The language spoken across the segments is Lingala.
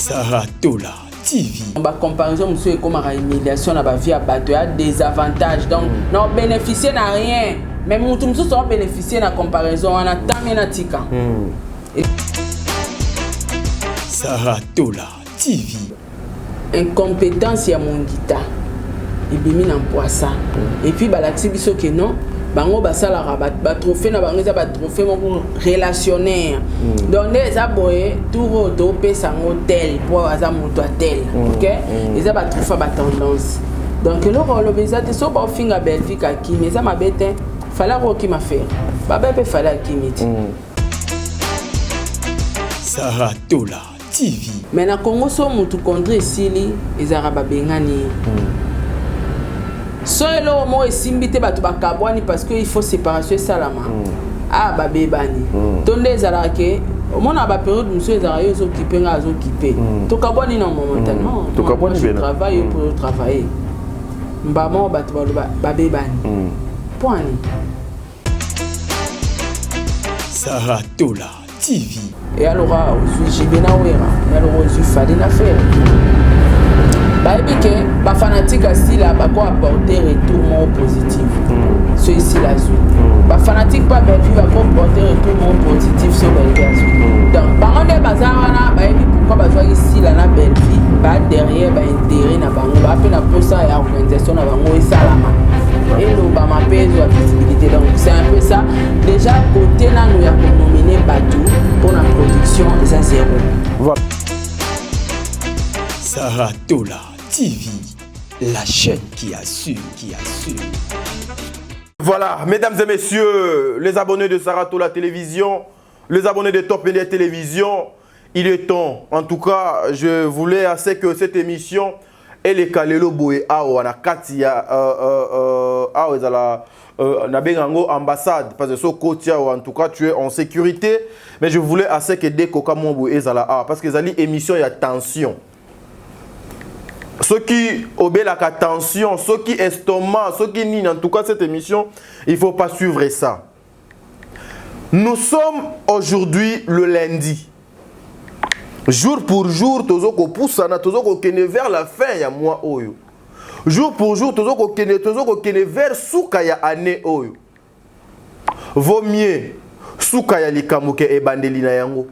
Saratola TV. La comparaison, monsieur, comme la humiliation, la vie à battre, il y a des avantages. Donc, non bénéficier n'a rien. Mais nous tous sommes bénéficier de la comparaison. On a tant bien à tika. Saratola TV. Incompétence, il y a mon guitare. Il bimi nan poisson. Et puis, bah, la tibiso que non. Bango basala rabat trophée na bango za ba trophée mon relationnaire donc les aboyé tout topé sango tel pour aza moto tel OK les ba trophée ba tendance donc le bezate so ba finga Belgique aki mais ça m'a bête fallait ko ki ma faire baba pe fallait ki miti Saratola TV. mais na Congo so mutu contre sili ezara ba bengani so elo mo esimbite batu bakabwani parce que il faut séparation salama ah babebani tonde ezala ke omona ba période monsieur ezala yo zo kipe nga zo kipe to kabwani na momentanément to kabwani bena travail pour travailler mbamo batu babebani point Saratola TV. et alors je bena wera et alors je fallait la faire que les fanatiques ici là va apporter retour positif. Ceux ici là, les fanatiques pas bien vivre va apporter retour positif sur Belgique. Donc, par contre, les bazar pourquoi besoin ici là na Belgique, bah derrière bah intérêt na bango, bah fait na pour ça et organisation na bango et salama. Et nous bah ma pèse la visibilité donc c'est un peu ça. Déjà côté là nous y a nominé Batou pour la production et ça zéro. Voilà. Saratola TV, la chaîne qui assure, Voilà, mesdames et messieurs, les abonnés de Saratola Télévision, les abonnés de Top Media Télévision, il est temps. En tout cas, je voulais assez que cette émission elle est Kalelo Boé Awa Katia Nabengango ambassade parce que ce côté en tout cas tu es en sécurité, mais je voulais assez que dès qu'au Kamombo ezala parce que zali émission il y a tension. Ceux qui obéissent la tension, ceux qui estomac, ceux qui nient, en tout cas cette émission, il ne faut pas suivre ça. Nous sommes aujourd'hui le lundi. Jour pour jour, tozo ko poussana, tozo ko kene vers la fin ya mois oyo. Jour pour jour, tozo ko kene vers souka ya année oyo. Vaut mieux souka ya likamuke e bandeli na yango.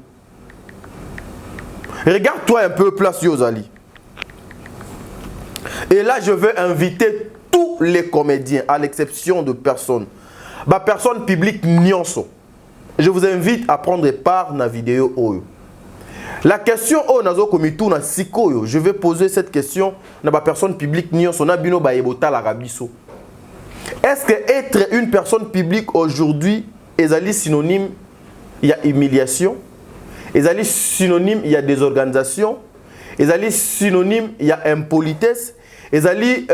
Regarde-toi un peu place Yozali. Et là, je veux inviter tous les comédiens, à l'exception de personne. Ma personne publique Nyonso. Je vous invite à prendre part à la vidéo Oyo. La question Nazo Komitou na Sikoyo, je vais poser cette question à ma personne publique Nyonso na bino ba ebota la rabiso. Est-ce que être une personne publique aujourd'hui est synonyme il y a humiliation, est synonyme il y a désorganisation, est synonyme il y a impolitesse, ezali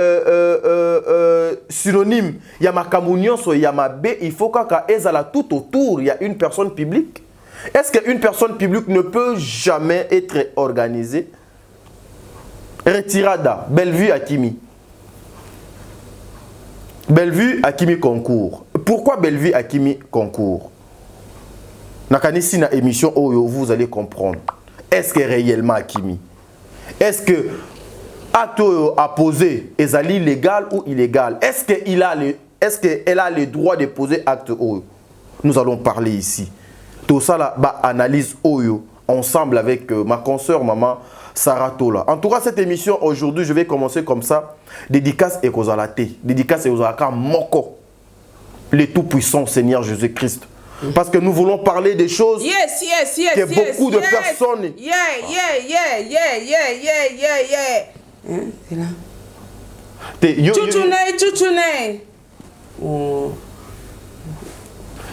synonyme il y a ma camunion so il y a ma b il faut qu'à ezala tout autour il y a une personne publique. Est-ce qu'une personne publique ne peut jamais être organisée? Retirada Bellevue Akimi. Bellevue Akimi concours. Pourquoi Bellevue Akimi concours? Nakanisi na émission Oyo vous allez comprendre. Est-ce que réellement Akimi? Est-ce que acte à poser est légal ou illégal? Est-ce qu'elle a le droit de poser acte Oyo? Nous allons parler ici. Tout ça là, analyse Oyo ensemble avec ma consoeur maman Saratola. En tout cas, cette émission aujourd'hui, je vais commencer comme ça. Dédicace et Kozalate. Dédicace et Kozalaka Moko. Le tout-puissant Seigneur Jésus-Christ. Parce que nous voulons parler des choses que beaucoup de personnes... C'est là. Tchouchoune. Oh.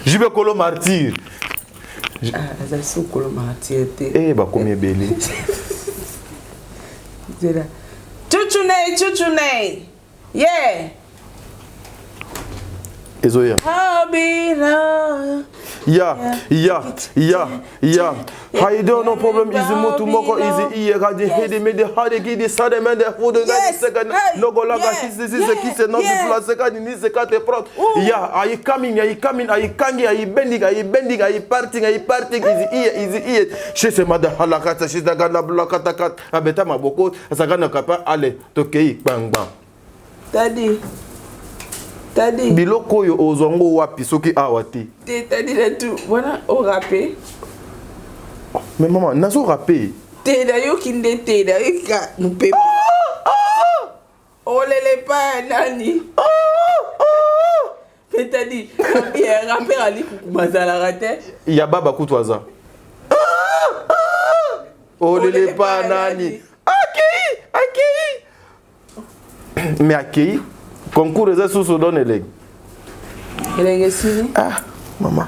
Jibe Kolo Martyr. Ah, ça Kolo Martyr. Eh, bah, combien belé. C'est là. Tchouchoune. Yeah. Ezoya. I'll be love. I don't know problem is motu moko is here ga de hede me de hade gi de sade me de fodo ga de second no go laga his qui se not place ga ni se ka te prod are you coming are you kangi are you bending are you parting is here she se mada halakata she daga na blokata kat abeta maboko asaka na kapa ale tokei bang bang Tadi. Biloko yo ozongo wapi soki awati. Tadi là tout. Voilà, au râpé. Mais maman, nazo râpé. T'es d'ailleurs qui n'était d'ailleurs nous paye. Oh les pas nani. Mais t'as dit, râpé ali mazala raté. Ya baba kutwaza. Oh les pas nani. Akei. Mais akei. Concours des sous donne les. Ah, maman.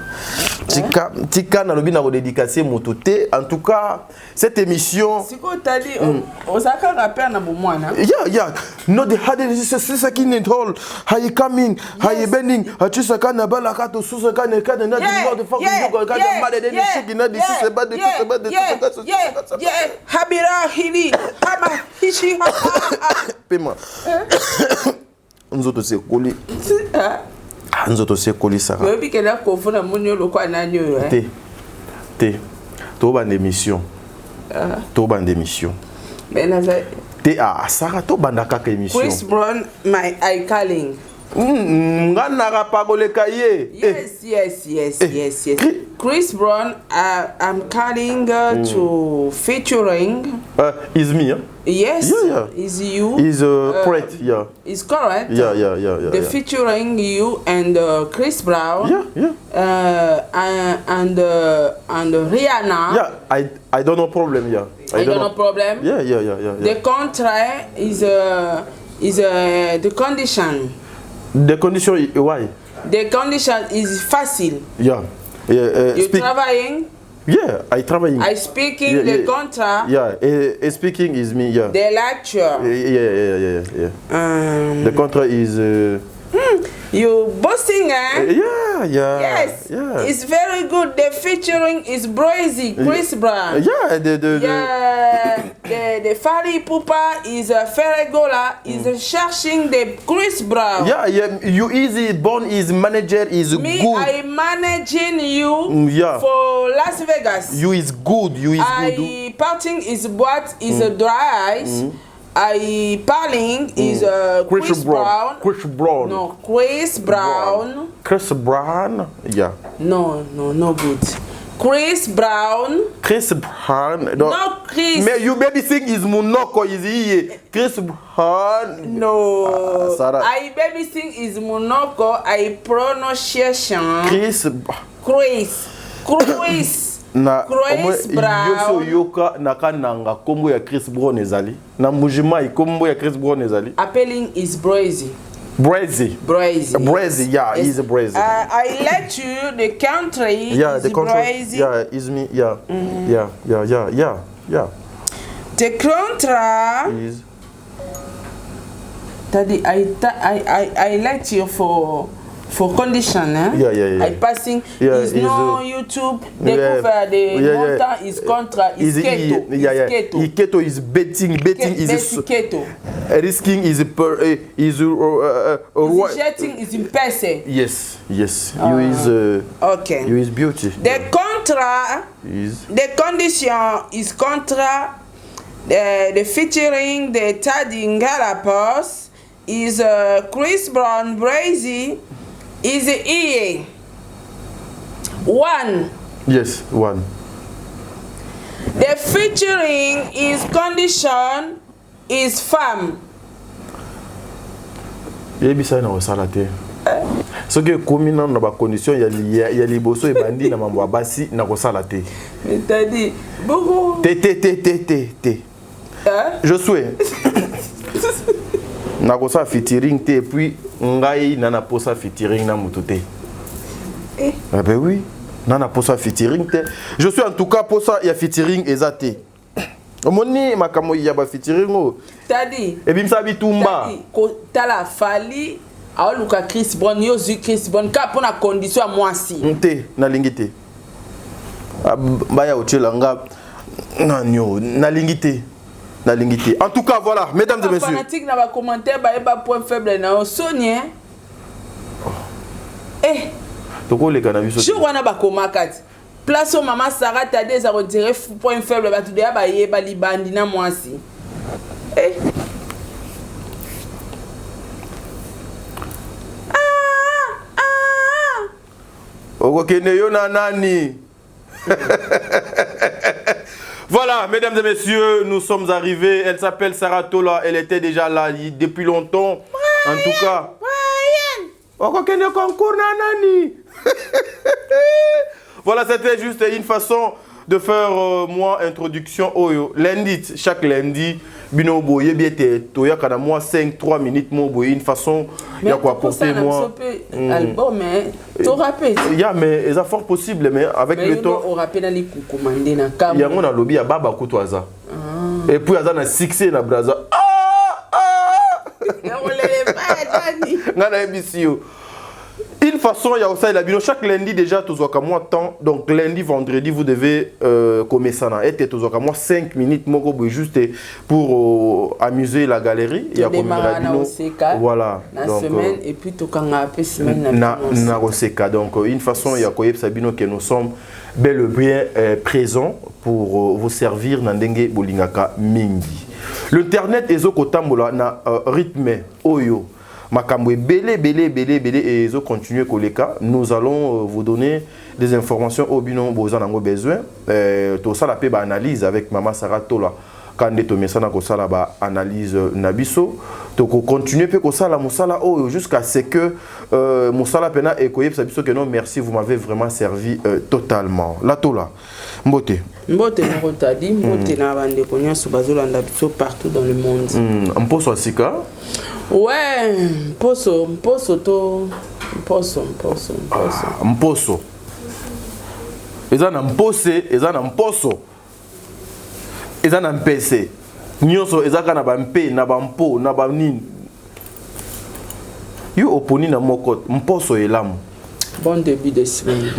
Tika na lobi na redédicacer mototé. En tout cas, cette émission. C'est quoi t'as dit? On s'est rappelé na bomwana. Yeah. No the hard is a king in hall. How you coming? How you bending? Tu sais quand na bala kato sous ce quand na not the fuck you go quand mad and shit na this is about the Habira hili. Haba hishi. Pema. Nzoto se koli. Nzoto se koli ça. Mais puis qu'elle a confondre monio le quoi nanyo. Te. To ban émission. To ban émission. Mais na te Sarah to banda kaka émission. Chris Brown my eye calling. Ngana rapagole kaye. Yes. Chris Brown I'm calling to featuring is me, huh? Yes. Yeah. Is you. Is correct, yeah. Is correct. Yeah. The featuring you and Chris Brown. Yeah. And Rihanna. Yeah, I don't know problem, yeah. I don't know problem. Yeah. The contract is the condition. The condition why? The condition is facile. Yeah. You traveling? Yeah, I traveling. I speaking the contract. Yeah, speaking is me. Yeah. The lecture. Yeah. The contract is. You boasting, eh? Yeah. Yes. Yeah. It's very good. The featuring is Brazy, Chris Brown. Yeah. The Fali Pupa is a Ferregola is searching the Chris Brown. Yeah. You easy born is manager is Me, good. I managing you for Las Vegas. You is good. I parting is what is a dry ice. I parling is Chris Brown. Chris Brown. No, Chris Brown. Chris Brown. Yeah. No good. Chris Brown. Chris Brown. No Chris. Mais you baby sing is Monoko is here. Chris Brown. No. Sarah. I baby sing is Monoko. I pronunciation. Chris. Na Chris Brown. Yoka nakananga kombo ya Chris Brown ezali. Na mujima kombo ya Chris Brown ezali. Appealing is Brazy. Brazy, yeah, yes. He's a Brazy. I let you the country. Yeah, is the country. Brazy. Yeah, is me. Yeah. Yeah. The contract is. Daddy, I let you for condition, eh? Yeah. I passing is no YouTube. They cover the montant is contra is keto. Keto is betting is keto. Risking is Jetting is in person. Yes. You is okay. You is beauty. The contra is the condition is contra. The featuring the Taddy Galapos is Chris Brown Brazy. Is the EA 1? Yes, 1. The featuring is condition is femme. Yebisa na osalate. So que combina na ba condition ya liboso e bandi na mambo basi na kosalate. Mais t'as dit beaucoup. T. Je souhaite. Nakosa featuring te puis ngai nana posa featuring na mutote. Ah ben oui, nana posa featuring te. Je suis en tout cas posa ya featuring ezate. Omoni makamo ya ba featuring o. T'as dit. Et bimsa bitumba. T'as la Fali aoluka Chris Brown yo zu Chris Brown ka pona condition à moi si nte na lingité baya ochelanga nanyo na lingité en tout cas voilà mesdames et messieurs fanatique na ba commentaire ba point faible na Sonia toko le cannabis je wana ba komakati place au maman Sarah Tadé ça retirer point faible ba tout de ba yeba libandi na moi si okokende yo na nani. Voilà, mesdames et messieurs, nous sommes arrivés. Elle s'appelle Sarah Tola. Elle était déjà là depuis longtemps. En tout cas. Okokende concours na nani. Voilà, c'était juste une façon de faire moi introduction au lundi, chaque lundi bino boye biete toya kana moi 5-3 minutes mo boye une façon ya quoi apporter moi album mais to rappel ya mais c'est fort possible mais avec le temps on rappelle na commander na cam ya ngona lobby ya baba kutwaza et puis aza na succès na braza ngana ebisio une façon, il y a aussi la bino. Chaque lundi déjà, tu as moi temps. Donc lundi, vendredi, vous devez commencer ça. Et tu as moi 5 minutes juste pour amuser la galerie. Il y a comme voilà. La semaine et puis tu as un peu semaine. Donc une façon, il y a quoi Sabino que nous sommes bel et bien présents pour vous servir dans dengue bolingaka mingi. L'internet est au kotambola na rythme oyo. Makamwe belé et ils ont continué koleka. Nous allons vous donner des informations au binon bozan nango besoin. Tout ça la pe ba analyse avec maman Sarah Tola. Quand de tomesa na ko sala ba analyse nabiso. To ko continuer pe ko sala musala o jusqu'à ce que musala pena e koyeb sabiso que non merci vous m'avez vraiment servi totalement. La Tola. Mbote. Mbote na tadi mbote na bande konya subazolanda biso partout dans le monde. Mposo asika. Ouais, mposo. Eza na mpose, eza na mposo. Eza na mpese. Nyoso eza kana ba mpe na ba mpo na ba nini. Yo oponi na moko mposo elamu. Bon début de semaine.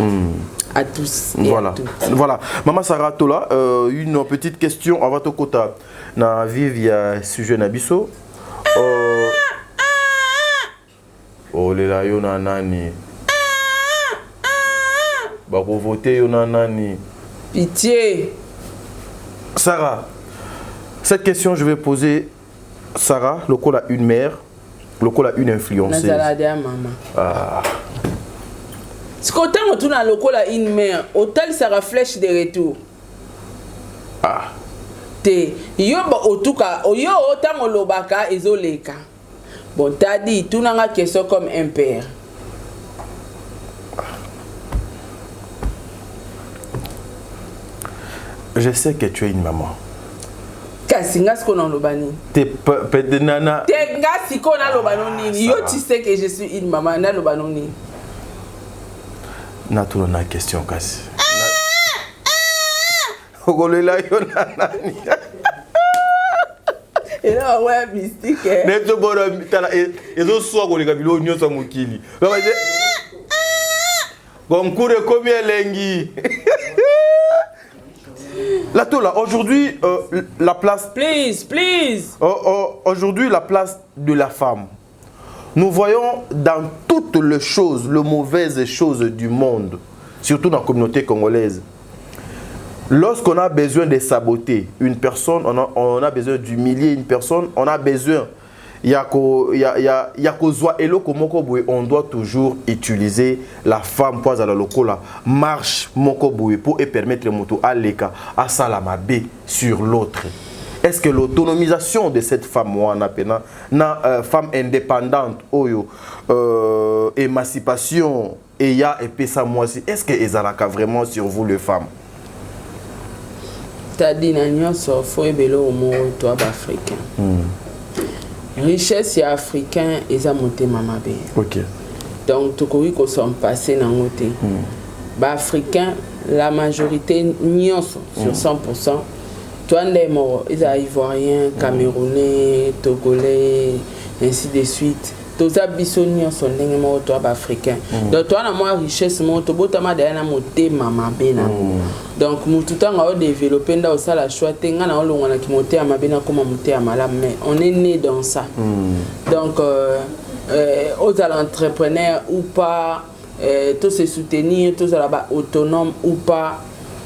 À tous et voilà. À toutes. Voilà. Maman Sarah Tola, une petite question avant to kota na via sujet na biso. Oh lela yo na nani. Bako voter yo na nani. Pitié. Sarah, cette question je vais poser Sarah, le col a une mère, le col a une influenceuse. Ah. Ce qu'autant on tourne à le col a une mère, autant ça reflèche de retour. Ah. Te yo ba otuka yo autant olobaka ezoleka. Bon t'as dit tout n'a question comme un père. Je sais que tu es une maman. Kasinga ce qu'on a lobani. T'es de nana. T'es ngasi qu'on a lobanoni. Yo tu sais que je suis une maman na lobanoni. Na tout na question kasi. Ogolela yo nani. Et là ouais mystique. Neto bora tala ezo so agolega bilo nyoso mukili. Gonkure komi elengi. La Tola, aujourd'hui, la place... Please. Aujourd'hui, la place de la femme. Nous voyons dans toutes les choses, les mauvaises choses du monde, surtout dans la communauté congolaise. Lorsqu'on a besoin de saboter une personne, on a besoin d'humilier une personne, on a besoin... On doit toujours utiliser la femme pour la lokola marche mokoboué pour permettre le moto à l'eka à salamabe sur l'autre. Est-ce que l'autonomisation de cette femme femme indépendante oyo émancipation et ya et pesa moi est-ce que ezalaka vraiment sur vous les femmes? T'as dit n'anyonso faut ebelo mo toi africain. Richesse africain et ça monté mamabe. OK. Donc tout courrier qu'on sont passés dans côté. Bah africain la majorité nyonso sur 100%. Toi les morts, ils ivoiriens, camerounais, togolais, ainsi de suite. toza biso nyonso ndenge moko to africain donc to na moi richesse moko to botama da na motema mabe na donc mutu tanga o développer nda osala choix te nga na olongwana ki motema mabe na koma motema malamu mais on est né dans ça donc aux entrepreneurs ou pas tous se soutenir tous là-bas autonome ou pas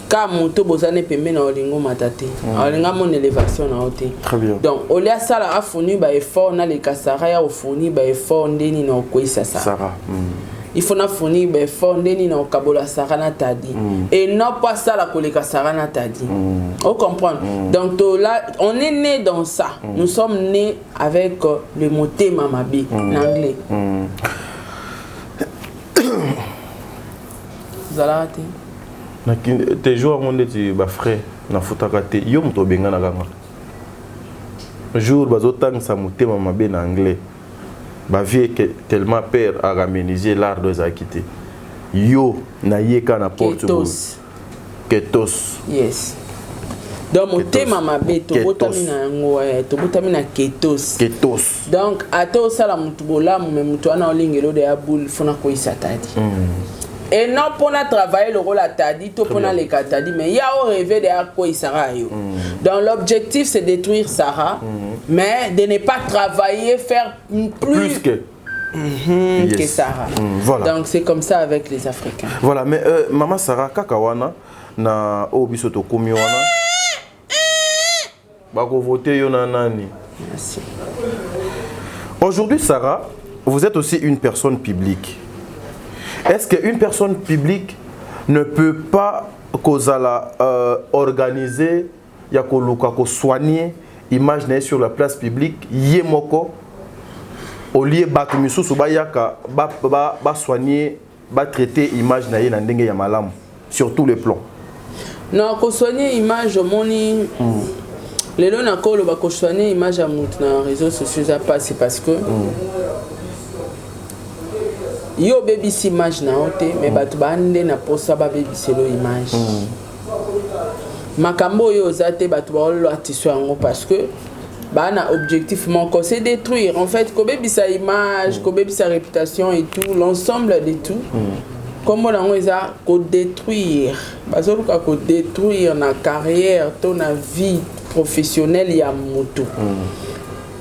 car moto bozane pembe na olingo matate olinga mon élévation na oté donc olia sala a fourni ba effort na le kasara ya fourni ba effort ndeni na okoisa sara il faut na fourni ba effort ndeni na okabola sara na tadi et non pas ça la koleka sara na tadi on comprend donc là on est né dans ça nous sommes nés avec le mot tema mabe en anglais zalate tes jours monde tu ba frère na futaka te yo mto benga na kanga jour bazotang sa motema mabe na anglais ba vie tellement peur à raméniser l'art de zakité yo na yeka na portugais ketos yes donc motema mabe to botamina ngo to botamina ketos donc ato sala mutu bolamu me mutu ana olingelo de abul fona ko isatadi et non pour travailler le rôle à tadi to pour les katadi mais il y a au rêver de quoi Sarah yo donc l'objectif c'est détruire Sarah mais de ne pas travailler faire plus que que Sarah voilà. Donc c'est comme ça avec les Africains voilà mais maman Sarah kakawana na obiso to komi wana bako voter yo na nani merci aujourd'hui Sarah vous êtes aussi une personne publique. Est-ce qu'une personne publique ne peut pas organiser, soigner l'image sur la place publique, yemoko, au lieu de soigner, de traiter l'image sur tous les plans? Non, pour soigner l'image, les gens qui soigner l'image dans les réseaux sociaux, c'est parce que yo baby si image na ote mais batu bande na posa ba baby selo image makambo yo zate batu ba lo atiso yango parce que ba na objectif manko c'est détruire en fait ko baby sa image ko baby sa réputation et tout l'ensemble de tout comme on a ça ko détruire bazo ka ko détruire na carrière ton vie professionnelle ya moto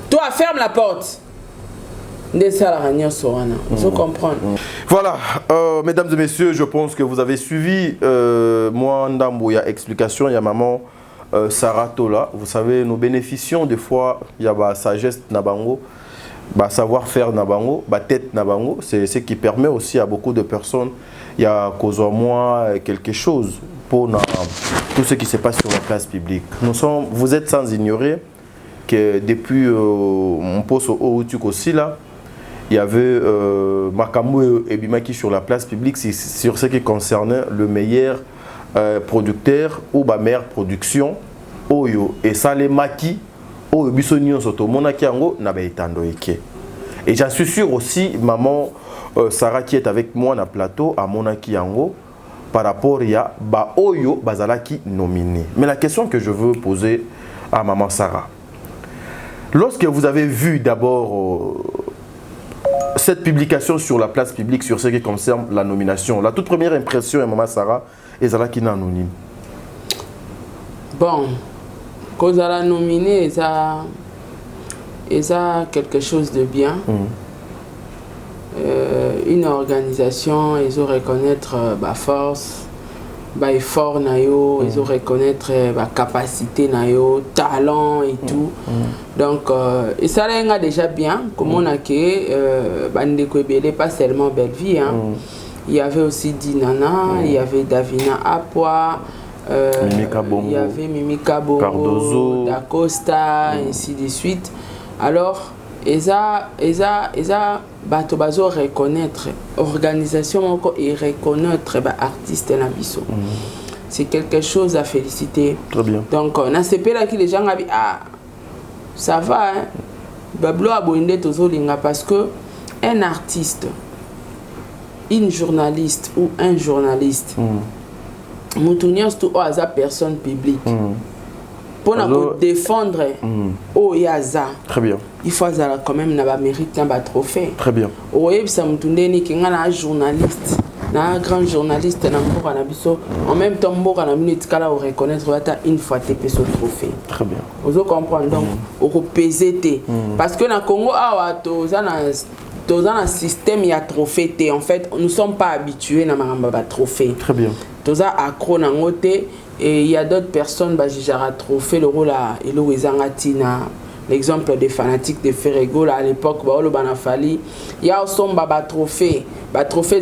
toi ferme la porte. Je comprends. Voilà, mesdames et messieurs, je pense que vous avez suivi moi Ndambo, il y a explication, il y a maman Sarah Tola. Vous savez, nous bénéficions des fois, il y a sagesse Nabango, savoir-faire Nabango, tête Nabango, c'est ce qui permet aussi à beaucoup de personnes, il y a cause en moi quelque chose pour tout ce qui se passe sur la place publique. Vous êtes sans ignorer que depuis mon poste au Outuk aussi là, il y avait Makamou et Bimaki sur la place publique sur ce qui concernait le meilleur producteur ou la meilleure production. Et ça les maquis, et j'en suis sûr aussi, maman Sarah qui est avec moi dans le plateau à Monaki Yango, par rapport à Oyo Bazalaki nominé. Mais la question que je veux poser à maman Sarah, lorsque vous avez vu d'abord cette publication sur la place publique sur ce qui concerne la nomination, la toute première impression de maman Sarah est Zalaki anonyme. Bon, quand elle a nominé, ça quelque chose de bien. Une organisation, ils ont reconnaître ma force, effort nayo, ils ont reconnaître ma capacité nayo, talent et tout. Donc et ça là déjà bien comme on a que pas seulement Belleville hein. Il y avait aussi Dinana, il y avait Davina Apwa, il y avait Mimika Bongo, Cardozo, Dacosta, ainsi de suite. Alors Eza bato bazo reconnaître organisation et reconnaître artiste na biso. C'est quelque chose à féliciter. Très bien. Donc on a CP là qui les gens avaient ça va hein. Bablo aboinde tozolinga parce que un artiste, une journaliste ou un journaliste, moutunias tout hasard personne publique. pour défendre au yaza. Très bien. Il faut quand même na ba mérite na ba trophée. Très bien. Oye bisa mutundeni kinga na journaliste. Na grand journaliste na mboka na biso en même temps mboka na minute kala o reconnaître wata une fois TP ce trophée. Très bien. Vous comprenez donc au peser parce que na Congo awa dans un système il y a trophée en fait nous sommes pas habitués na maramba trophée. Très bien. Dans un accro na ngote et il y a d'autres personnes bah jara trophée le rôle là et le ezangatina. L'exemple des fanatiques de Ferrego là à l'époque bah le banafali il y a aussi baba trophée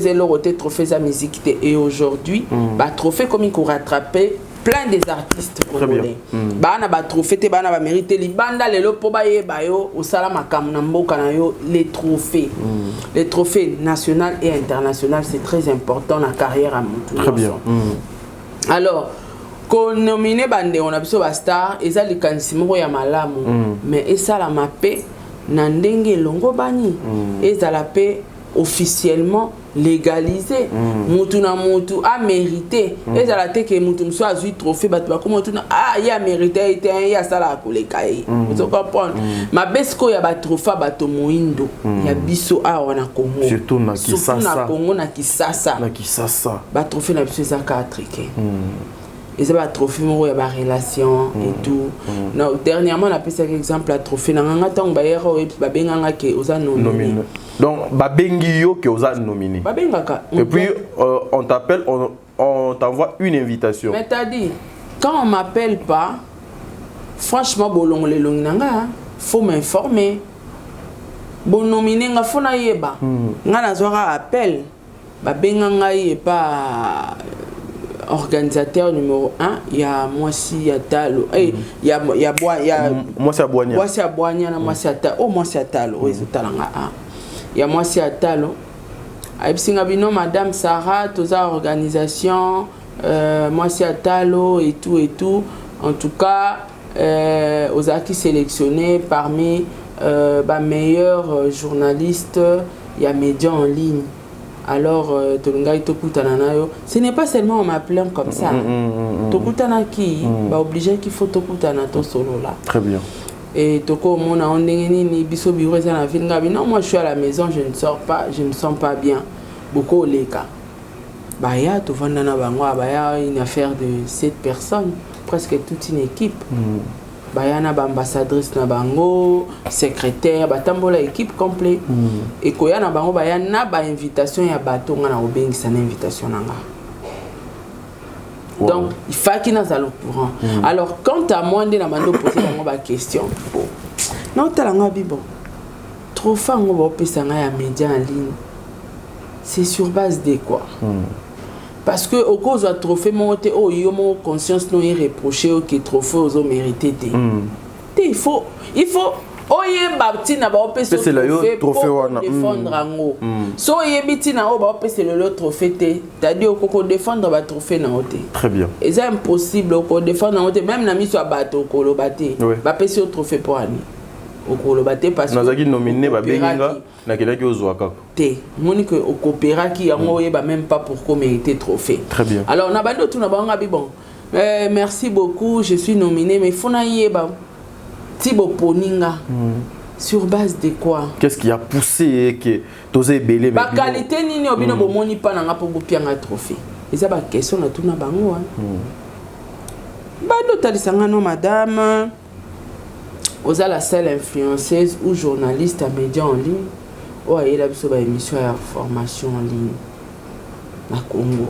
zélo roté trophée za musique et aujourd'hui bah trophée comme il rattraper plein des artistes congolais bah na ba trophée te ba na ba mérité libanda lelo po ba ye ba yo osala makamu na mboka na yo les trophées national et international c'est très important la carrière à mon très bien alors qu'on nomine bande on a biso ba star eza likanisi moko ya malamu mais esala mape na ndenge longo bani ezala pe officiellement légalisé mutu na mutu a mérité ezala te que mutu mso azui trophée bato ba comme mutu na ya mérité ete ya sala koleka yi vous comprenez ma besko ya ba trophée bato moindo ya biso awa na Congo surtout na Kisasa na Congo na Kisasa ba trophée na biso za ka triqué et ça va trophée mo ya ba relation et tout non dernièrement on a pris cet exemple à trophée na nganga tang ba yero et ba benganga ke oza nominé donc ba bengi yo ke oza nominé ba bengaka et puis on t'appelle on t'envoie une invitation mais t'as dit quand on m'appelle pas franchement bolongo le longi nanga faut m'informer bon nominé nga faut na yeba nga na zora appel ba benganga y pas organisateur numéro 1 il y a Mwasi Atalo il y a Mwasi Aboigna na Mwasi Atalo oh Mwasi Atalo oui zotalanga il y a Mwasi Atalo aibsinga bino madame Sarah toza organisation Mwasi Atalo et tout en tout cas aux acquis sélectionnés parmi meilleurs journalistes il y a médias en ligne. Alors, ce n'est pas seulement on m'appelle comme ça. Tokutana qui va obliger qu'il faut Tokutana to solo là. Très bien. Et Toko mona ondengeni ni biso biro za na ville ngabi non moi je suis à la maison je ne sors pas je me sens pas bien. Beaucoup leka. Bah ya to vanda na bango ba ya une affaire de 7 personnes presque toute une équipe. Bayana ba ambassadrice na bango secrétaire batambola équipe complet et koya na bango bayana ba invitation ya bato nga na obengisa na invitation nanga donc il faut qu'il n'a pas le courant alors quand à moi de la mando poser bango ba question non talanga bibo trop fango ba pesa nga ya média en ligne c'est sur base de quoi parce que au cause de trophée monté oh yo mon conscience non irréproché que trophée aux mérité il faut oye babti na ba opesa trophée wana défendre ango so oye biti na o ba opesa le trophée te c'est-à-dire ko défendre ba trophée na ote très bien et c'est impossible ko défendre na ote même na miso bato ko lo baté ba pesa le trophée pour ani ko lo baté parce que nazaki nominé ba benginga na kelaki ozwa kaka te moni que au coopéraki yango yeba même pas pourquoi mériter trophée très bien alors na bando tout na banga bi bon merci beaucoup je suis nominé mais fona yeba tibo poninga sur base de quoi qu'est-ce qui a poussé que tozé belé ba qualité nini obino bomoni pa na ngapo bopianga trophée eza ba question na tout na bango bando talisanga no madame aux la seule influenceuse ou journaliste à médias en ligne ou à la émission à formation en ligne na Congo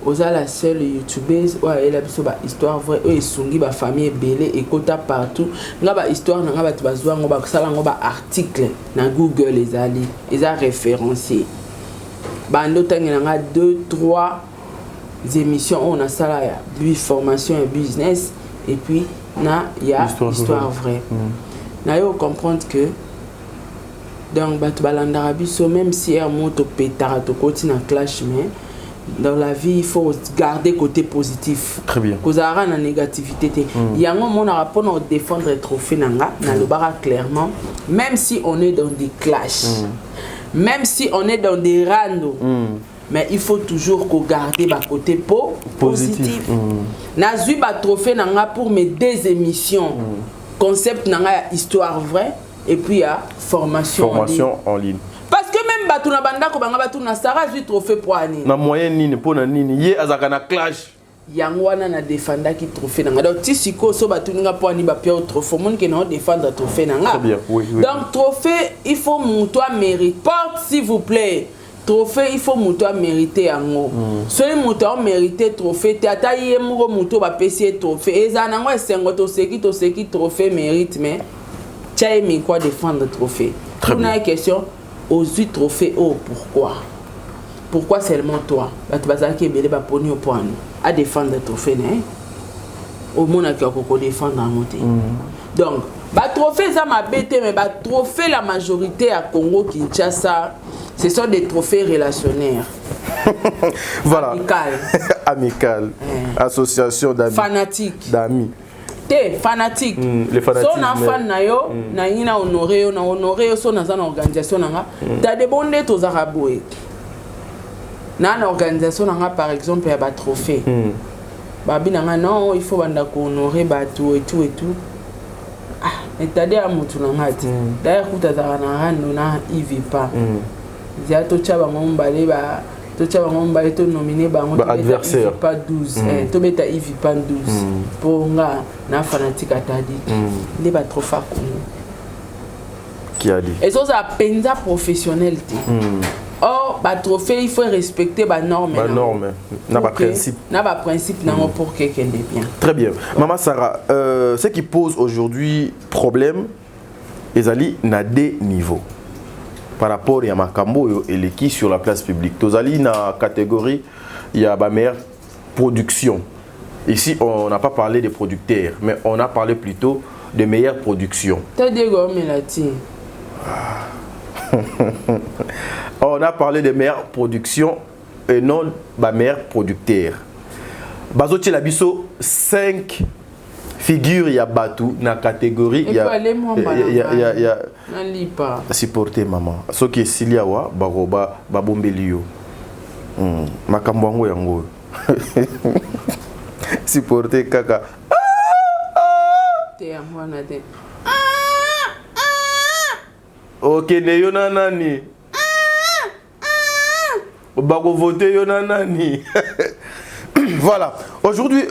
aux la seule youtubeuse ou à la histoire vraie ou esungi ba famille belé et kota partout nga ba histoire nga ba tibazwa ngo ba kusala ngo ba article na Google les ali ils a référencé bando tangina nga 2-3 émissions on a ça là ya formation et business et puis na ya histoire vraie na yo comprendre que donc bat balandara biso même si un moto pétara to koti na clash mais dans la vie il faut garder côté positif très bien kozara na négativité te yango mona rapport na défendre trophée nanga na le bara clairement même si on est dans des clashs même si on est dans des randos mais il faut toujours garder le côté positif. Nazui ba trophée nanga pour mes 2 émissions. Concept nanga histoire vraie et puis ya formation en ligne. Parce que même batu na banda ko banga batu na Sarah zui trophée pour ani. Na moyen nini pour na nini ye azaka na clash. Yango wana na défenda qui trophée nanga. Donc ti siko so batu ninga pour ani ba pia trophée mon ke na défendre trophée nanga. Très bien. Oui. Donc trophée il faut toi mérite. Porte s'il vous plaît. Trophée il faut toi mériter yango. Celui muto mériter trophée te ata ye muro muto ba pesier trophée. Ezana ngo esengo to seki trophée mérite mais tchaye mi quoi défendre trophée. Très bien. Une question aux 8 trophées. Oh, pourquoi seulement toi? Tu vas qui belé ba poni au point à défendre le trophée né. Au monde qui a beaucoup défendre en monter. Donc, ba trophée ça m'a bêté mais ba trophée la majorité à Congo Kinshasa, ce sont des trophées relationnaires. Voilà. Amical. Association d'amis. Fanatique. D'amis. T'es fanatique. Les fanatiques. Si on a fan na yo, na ina honoré yo, so na une organisation nanga. T'as des bondés aux araboués. Na une organisation nanga par exemple ya ba trophée. Babi nanga non, il faut banda ko honorer ba tout et tout. Ah, et t'as des amutu nanga ti. D'ailleurs kuta za na rando na ivipa. Zia to chaba ngombale ba to chaba ngombale to nominé ba adversaire pas 12 to beta ivi pas 12 pour nga na fanatique atadi les ba trophée qui a dit et ça penza professionnel or ba trophée il faut respecter ba norme na ba principe nango pour quelqu'un de bien. Très bien. Maman Sarah, ce qui pose aujourd'hui problème ezali na des niveaux par rapport à Makambo et l'équipe sur la place publique. Tozali na catégorie, il y a la meilleure production. Ici, on n'a pas parlé des producteurs, mais on a parlé plutôt de meilleure production. On a parlé de meilleure production et non de meilleur producteur. Bazoti Labiso, 5 figure ya batu na catégorie ya supporter maman soki esilia wa baroba babombelio makambo yango yango supporter kaka te amwana de OK ne yona nani bako voter yona nani. Voilà. Aujourd'hui,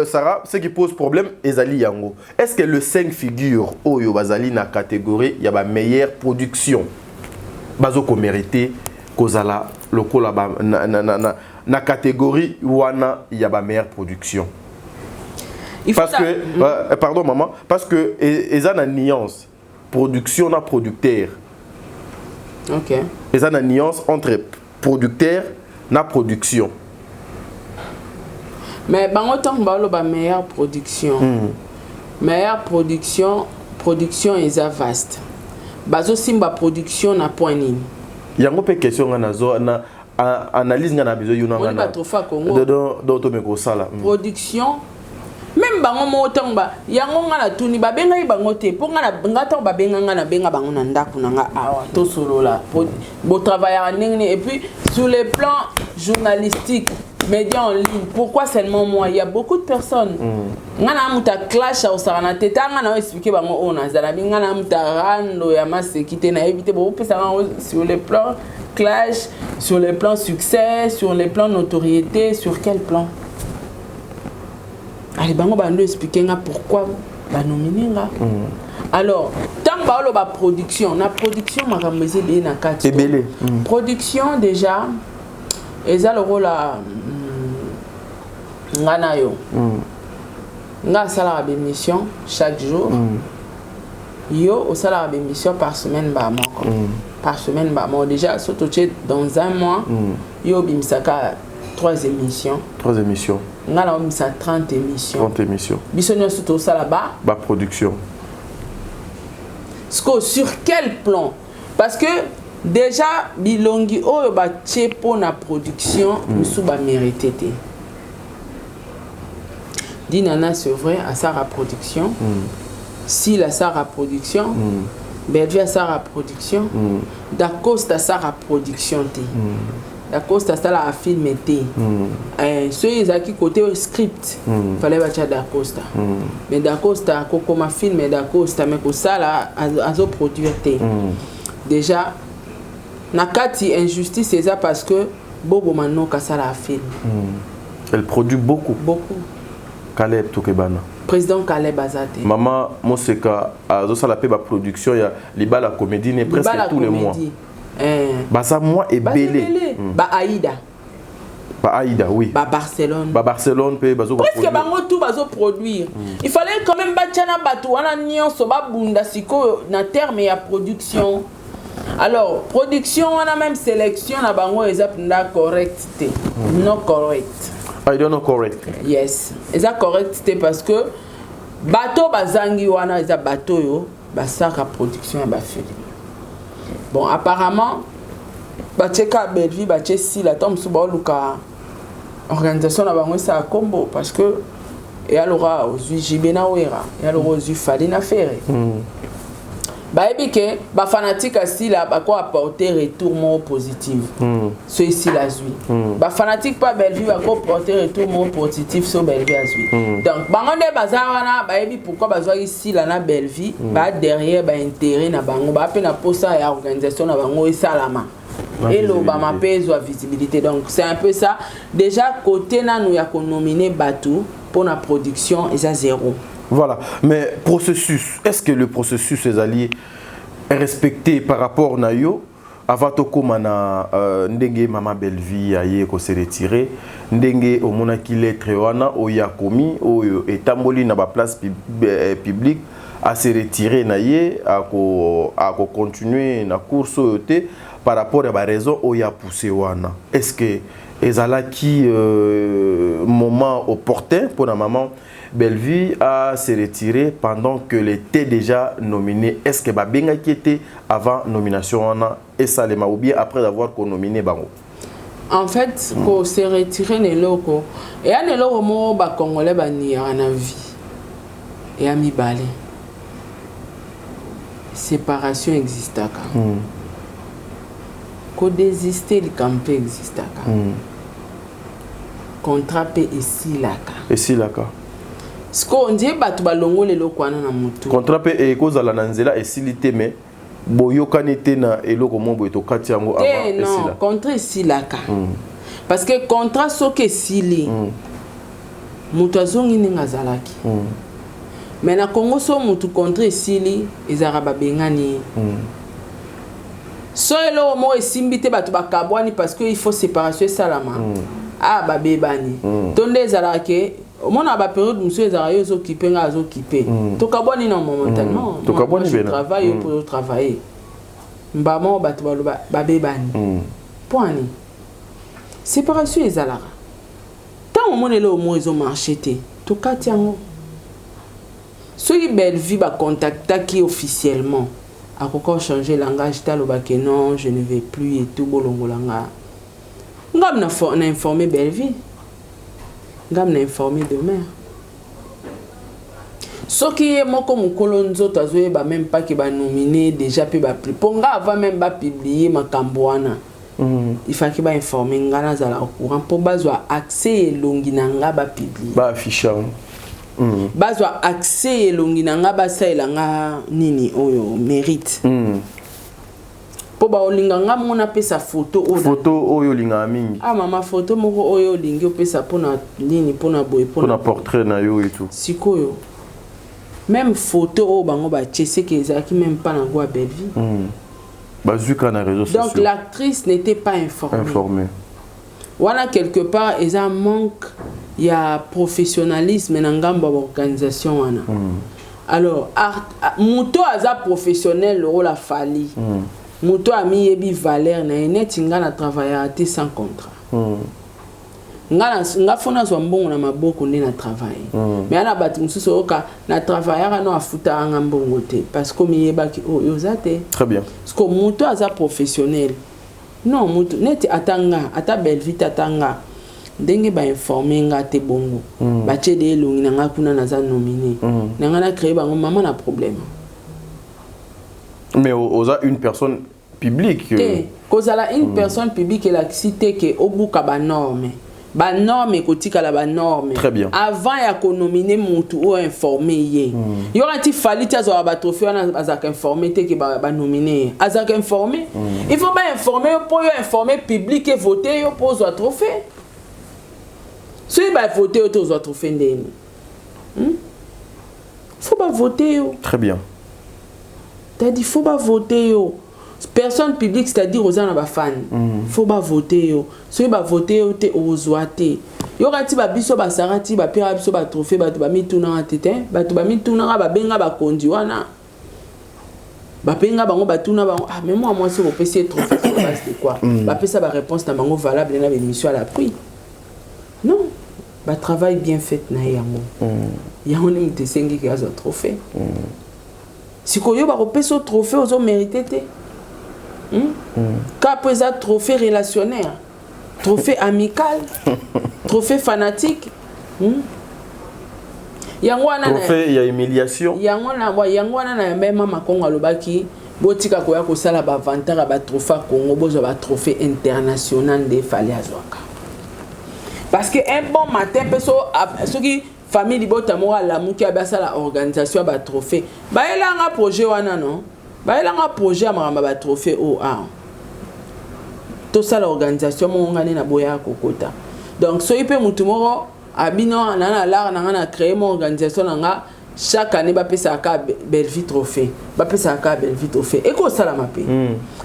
Sarah, ce qui pose problème, Ezali Yango. Est-ce que le 5 figures Oyo Bazali na catégorie, il y a la meilleure production Bazoko mérité, Kozala, loko la na catégorie Wana, il y a la meilleure production. Parce que, pardon maman, parce que Eza na nuance, production na producteur. Ok. Eza na nuance entre producteur na production. Mais bango tant ba meilleure production. Meilleure production est vaste. Bazo simba production na point nini. Yango pe question na zo na analyse na besoin yuna na. Ba trofa Congo. Do me ko sala. Production même bango mo tant ba yango ngana tuni ba benga bango te pour ngana ngata ba benga ngana benga bango na ndaku na nga awa to solo là. Bo travailler en et puis sur le plan journalistique médias en ligne, pourquoi seulement moi? Il y a beaucoup de personnes. Ngana muta clash au sarana teta ngana expliquer bango ona zalabi ngana muta rando ya masekite na éviter beaucoup plus sur le plan clash, sur le plan succès, sur le plan notoriété, sur quel plan? Allez bango bando expliquer nga pourquoi ba nominer nga. Alors, tant que la production, la production m'a ramené bien na quatre. Production déjà, ils ont le rôle à ngana yo. Nga salaire d'émission chaque jour. Yo au salaire d'émission par semaine ba moko. Par semaine ba moko déjà surtout dans un mois. Yo bimsaka 3 émissions. 3 émissions. Nga on bimsa 30 émissions. 30 émissions. Bisonyo surtout ça là-bas. Ba production. Sur quel plan? Parce que déjà bilongi oyo ba tchepo na production musu ba mérité té. Dinana c'est vrai à sa reproduction. Si la sa reproduction, Belvi à sa reproduction, Dacoste à sa reproduction té. Dacosta sala a film été ceux ezaki côté script fallait bacha Dacosta mais Dacosta comme film Dacosta mais ko sala azo produire déjà nakati injustice c'est ça parce que Bobo Mano ka sala a film elle produit beaucoup Caleb Tokebana président Caleb Azate maman Moseka azo sala pe ba production ya libala comédie ne presque tous les mois ça moi et belé Aïda oui Barcelone peut presque bango tout bazo produire il fallait quand même bachana bato wana nyonso ba bunda siko na terme ya production alors production wana même sélection na bango ezapinda correcte non correct I don't know correct yes eza correcte parce que bato bazangi wana eza bato yo basaka production ya ba film. Bon, apparemment, Bacheka Belleville, Bachesi, la tombe sous Baoluka, organisation n'a pas ça à combo parce que il y a l'aura aux Jibena Ouera, il y a l'aura aux Fadina Ferré. Bah, et que, bah, fanatique aussi là, bah, quoi apporter retour positif. Ce ici la zui. Bah, fanatique pas Belleville, bah, quoi apporter retour positif sur Belleville à zui. Donc, bah, on est bazarana, bah, et pourquoi bah, ici là, na Belleville, bah, derrière, bah, intérêt na bango, bah, peine à poster à organisation na bango et salama. Et le bah, ma pèse ou visibilité. Donc, c'est un peu ça. Déjà, côté na nous y a qu'on nominé Batou pour la production, et ça zéro. Voilà, mais processus, est-ce que le processus est allié respecté par rapport à yo avant toko mana ndenge mama Belleville aye ko se retirer ndenge au mona ki lettre wana o yakomi o etamboli na ba place publique à se retirer na ye à ko continuer na course yote par rapport à ba raison o ya poussé wana est-ce que ezala qui moment opportun pour la maman Belleville a se retiré pendant que était déjà nominé. Est-ce que Babenga qui était avant nomination et Salema ou bien après avoir nominé Bango? En fait, pour se retirer les locaux, et à les locaux mo ba Congolais ba ni en vie et à mi balé. Séparation existe ka. Ko désister le campé existe ka. Contrat pe ici là ka. Ici là ka. Ce qu'on dit, batu balongo le lokwana na mutu. Contrat pe e koza la nanzela esilité mais boyo kanete na eloko mo boyo to kati yango avant esila. Non, contrat esila ka. Parce que contrat soke sili. Mutu azongi ninga zalaki. Mais na Congo so mutu contrat esili ezara babengani. So elo mo esimbite batu bakabwani parce que il faut séparation salama. Ah babebani. Tonde ezalaki on a période monsieur Ezarayo zo occupé nga zo occupé to kaboni na momentanément to kaboni je travaille pour travailler mbamo batu ba bebani point séparation ezalara tant on est là au moins ils ont marché to katiango so yi Belleville ba contacta qui officiellement a encore changer langage taloba que non je ne vais plus et tout bolongolanga ngam na informé Belleville ngam na informé demain. Ce qui est moi comme colonzo tazoé ba même pas que ba nominé déjà puis ba plus. Ponga avant même ba publier ma camboana. Il faut que ba informer ngana za la au courant pour bazwa accès longi nanga ba publier. Ba affichant. Bazwa accès longi nanga ba sa elanga nini oyo mérite. Po ba olinganga mona pesa photo oyo linga mingi ah mama photo moko oyo lingi pesa pona nini pona boy pona portrait na yo et tout sikoyo même photo o bango ba tchese que ezaki même pas na ngwa Belleville bazuka na réseaux sociaux donc l'actrice n'était pas informée voilà quelque part ils a manque il y a professionnalisme na ngamba organisation wana alors muto aza professionnel le la fali Muto a mis yebi valeur na net ngana travailler sans contrat. Nga fona zo mbongo na maboko ndi na travail. Mais ana bati mususu oka na travailler na afuta anga mbongo te parce que miyeba ki o yozate. Très bien. Parce que muto aza professionnel. Non muto net atanga ata Belleville atanga. Ndenge ba informer nga te bongo. Ba chede elongi na nga kuna na za nominé. Na nga na créer bango maman na problème. Mais osa une personne publique. Cause à une personne publique elle a cité que au bout ka ba norme kotika la ba norme. Très bien. Avant ya ko nominer mutu ou informer yé. Y aura ti fali ti azo ba trophée na azaka informer te que ba nominer. Azaka informer. Il faut pas informer pour informer public et voter yo pour zo trophée. Si ba voter yo zo trophée ndeni. Faut pas voter yo. Très bien. T'as dit faut pas voter yo. Personne publique, c'est-à-dire aux gens fan. Faut pas voter yo. Si ba voter yo te ozoate. Yo rati ba biso ba sarati ba pira biso ba trophée ba to ba mituna atete, ba to ba mituna ba benga ba kondi wana. Ba benga bango ba tuna ba ah mais moi si vous pèsez trophée sur base de quoi? Ba pesa ba réponse na bango valable na émission à la prix. Non. Ba travail bien fait na yango. Yango ni mtesengi ki azo trophée. Si koyo ba repèse au trophée aux hommes mérité te. Qu'après ça, trophée relationnaire, trophée amical, trophée fanatique. Trophée, il y a humiliation. Yangwana na même makongo alobaki botika koya ko sala ba vantara ba trophée Congo bozo ba trophée international de fali azwaka. Parce que un bon matin peso ceux qui famille bota mora la muki abasa la organisation ba trophée. Ba elanga projet wana non. Bah il a un projet à ma trophée au A. Tout ça l'organisation mon gagné na boya kokota. Donc so ipe mutumoro abino nana lar nana créer mon organisation nanga chaque année ba pesa ka Belleville trophée. Ba pesa ka Belleville trophée. Et ko sala mape.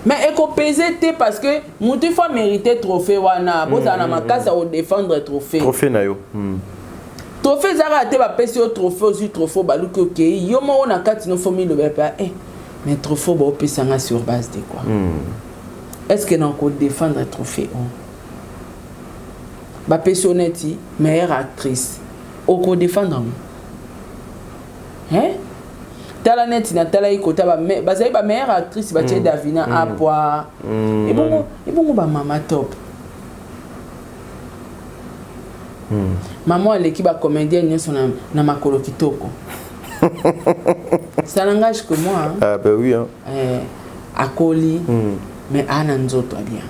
Mais et ko peser te parce que mutu faut mériter trophée wana boza na makasa au défendre trophée. Trophée na yo. Trophée zara te ba pesa au trophée aussi trophée baluki OK. Yo mo na kati no famille le ba mais trophée ba opesanga sur base de quoi? Est-ce que non ko défendre trophée on? Ba personnalité meilleure actrice. O ko défendre on? Hein? Tala net na tala ikota ba zai ba meilleure actrice ba tie Davina Apwa. Et bon ba mama top. Maman l'équipe ba comédienne son na makolo kitoko. Ça n'engage que moi. Hein. Ah ben oui. Hein. Akoli, mais ana nzoto bien.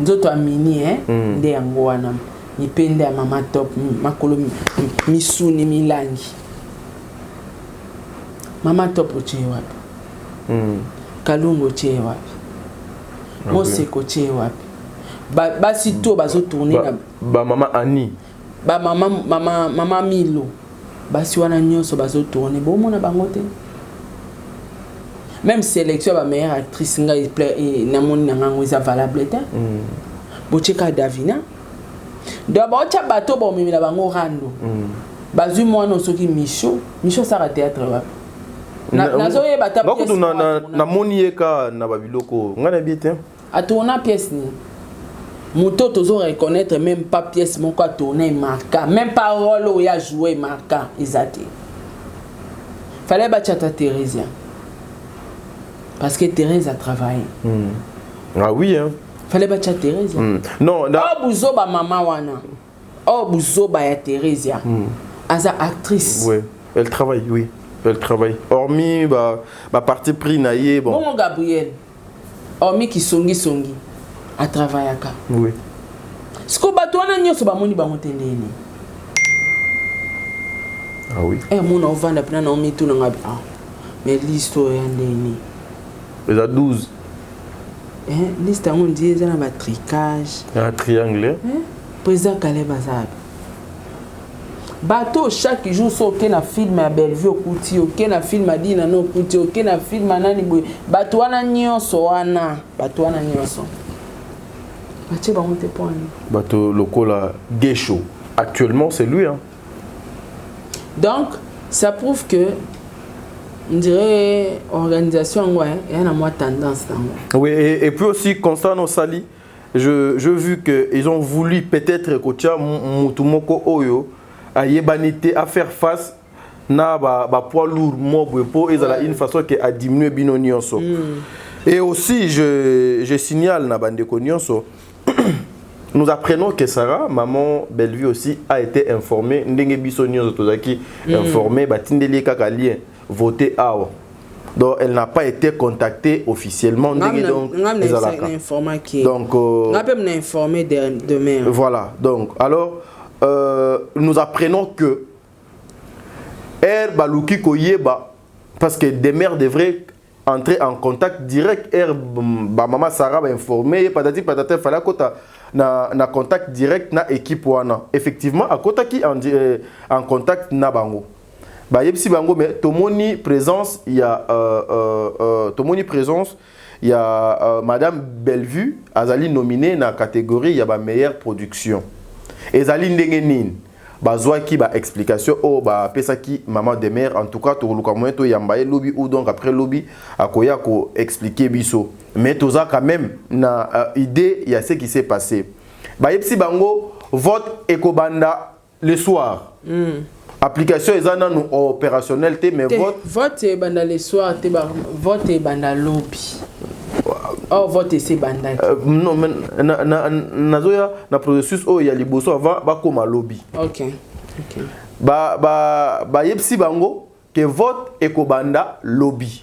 Nzoto mini hein, nde yango wana. Ni pende ya mama top, makolo misuni milangi. Mama top oche wapi? Kalungo oche wapi? Moseko oche wapi? Ba sito bazo tourner ba mama Annie. Ba mama Milo. Basi wana nyonso bazo tourner bo mona bango te. Même sélection ba meilleure actrice nga na moni na ngango isa valable te. Bo cheka Davina. Do ba cha bato bo mimila bango rando. Bazu mwana soki Micho sara théâtre wa. Nazo ye bata pièce. Na moni eka na babiloko ngana biete. A tourner pièce ni. Mouto toujours reconnaître même pas pièce mon quoi tourner marquant même pas rôle où il a joué marquant exact. Fallait battre Thérèse parce que Thérèse a travaillé. Ah oui hein. Fallait battre Thérèse. Non, oh buzo ba maman wana. Oh buzo ba ya Thérèse. Asa actrice. Oui, elle travaille oui. Elle travaille. Hormis ba parti pris naïe bon. Bon Gabriel. Hormis qui songi. A travailler à oui. Ce que bateau na nyoso ba moni ba motendeni. Ah oui. Eh mon enfant na pena na mitu na ngabi. Ah. Mais l'histoire ndeni. Les a 12. L'histoire on dit ça na ba tricage. Un triangle. Président Calais Bazab. Bateau chaque jour so que na film à Belleville okuti, OK na film a dit na no okuti, OK na film nani boy. Bateau na nyoso wana. Bateau na nyoso. Bateau lokola Gecho. Actuellement, c'est lui. Hein. Donc, ça prouve que, on dirait, organisation, ouais, il y a une moins tendance. Oui, et puis aussi, Constant Sali, je vu qu'ils ont voulu peut-être que Moutumoko Oyo a yebanité à faire face na poids lourd mob pour une façon qui a diminué binonionso. Et aussi, je signale na bandeko nyonso. Nous apprenons que Sarah, maman Bellevue aussi, a été informée. Ndenge biso nyonso tozaki informé. Batindeli kaka lien voté awa. Donc, elle n'a pas été contactée officiellement. Donc, informé demain. Voilà. Donc, alors, nous apprenons que Balouki Koyeba, parce que des mères devraient entrer en contact direct, maman Sarah va informer, patati patata, fallait na contact direct na équipe wana. Effectivement, à côté qui en contact na bango. Bah yepsi bango mais tomoni présence il y a Madame Bellevue azali nominée na catégorie il y a ba meilleure production. Ezali ndenge nini bazwaki ba explication o ba pesaki maman de mère en tout cas to luka moyen to yambaye lobby ou donc après lobby akoya ko expliquer biso mais toza quand même na idée il y a ce qui s'est passé ba yepsi bango vote ekobanda le soir. Application est non opérationnelle mais vote banda le soir vote banda lobby. Oh vote c'est banda. Non mais na processus il y a liboso avant ba comme lobby. OK. Ba yepsi bango que vote ekobanda lobby.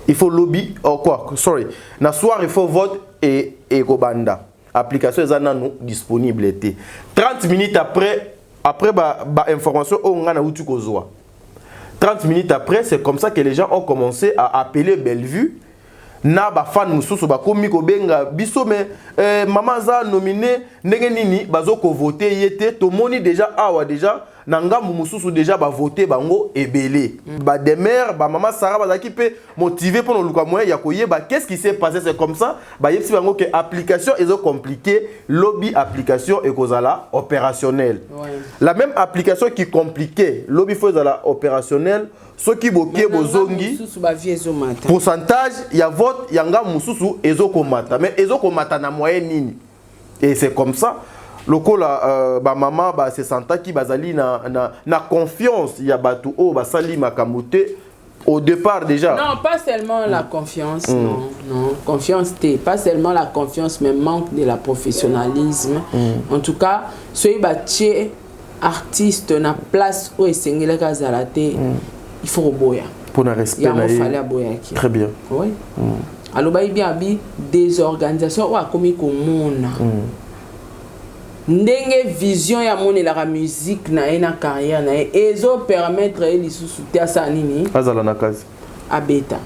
Il faut lobby quoi sorry. Na soir il faut vote et ekobanda. Application est non disponible été. 30 minutes après information on a 30 minutes après, c'est comme ça que les gens ont commencé à appeler Bellevue. Na ba fan mususu ba komi ko benga biso mais maman za nominé ndenge nini bazoko voter yete to moni déjà awa déjà nanga mususu déjà ba voter bango ebele ba demer ba maman Sarah bazaki pe motivé pour luka moyen ya koyeba qu'est-ce qui s'est passé. C'est comme ça ba yepsi bango que application ezo compliqué lobby application et kozala opérationnel. La même application qui compliqué lobby faut la opérationnel ceux qui boké bozongi pourcentage il y a vote yanga mususu ezoko mata mais ezoko mata na moyen nini et c'est comme ça lokola ba maman ba se senta qui bazali na confiance il y a batu o ba sali makamute au départ déjà. Non, pas seulement la confiance, non, confiance t'es pas seulement la confiance mais manque de la professionnalisme. En tout cas, ceux bâti artiste na place où esengela kazalate il faut boya pour un respect très bien. Oui. Alors bah il bien des organisations ou a commis comme ndenge vision ya moni la musique na ena carrière na ezo permettre eli soutenir ça nini azala na kazi abeta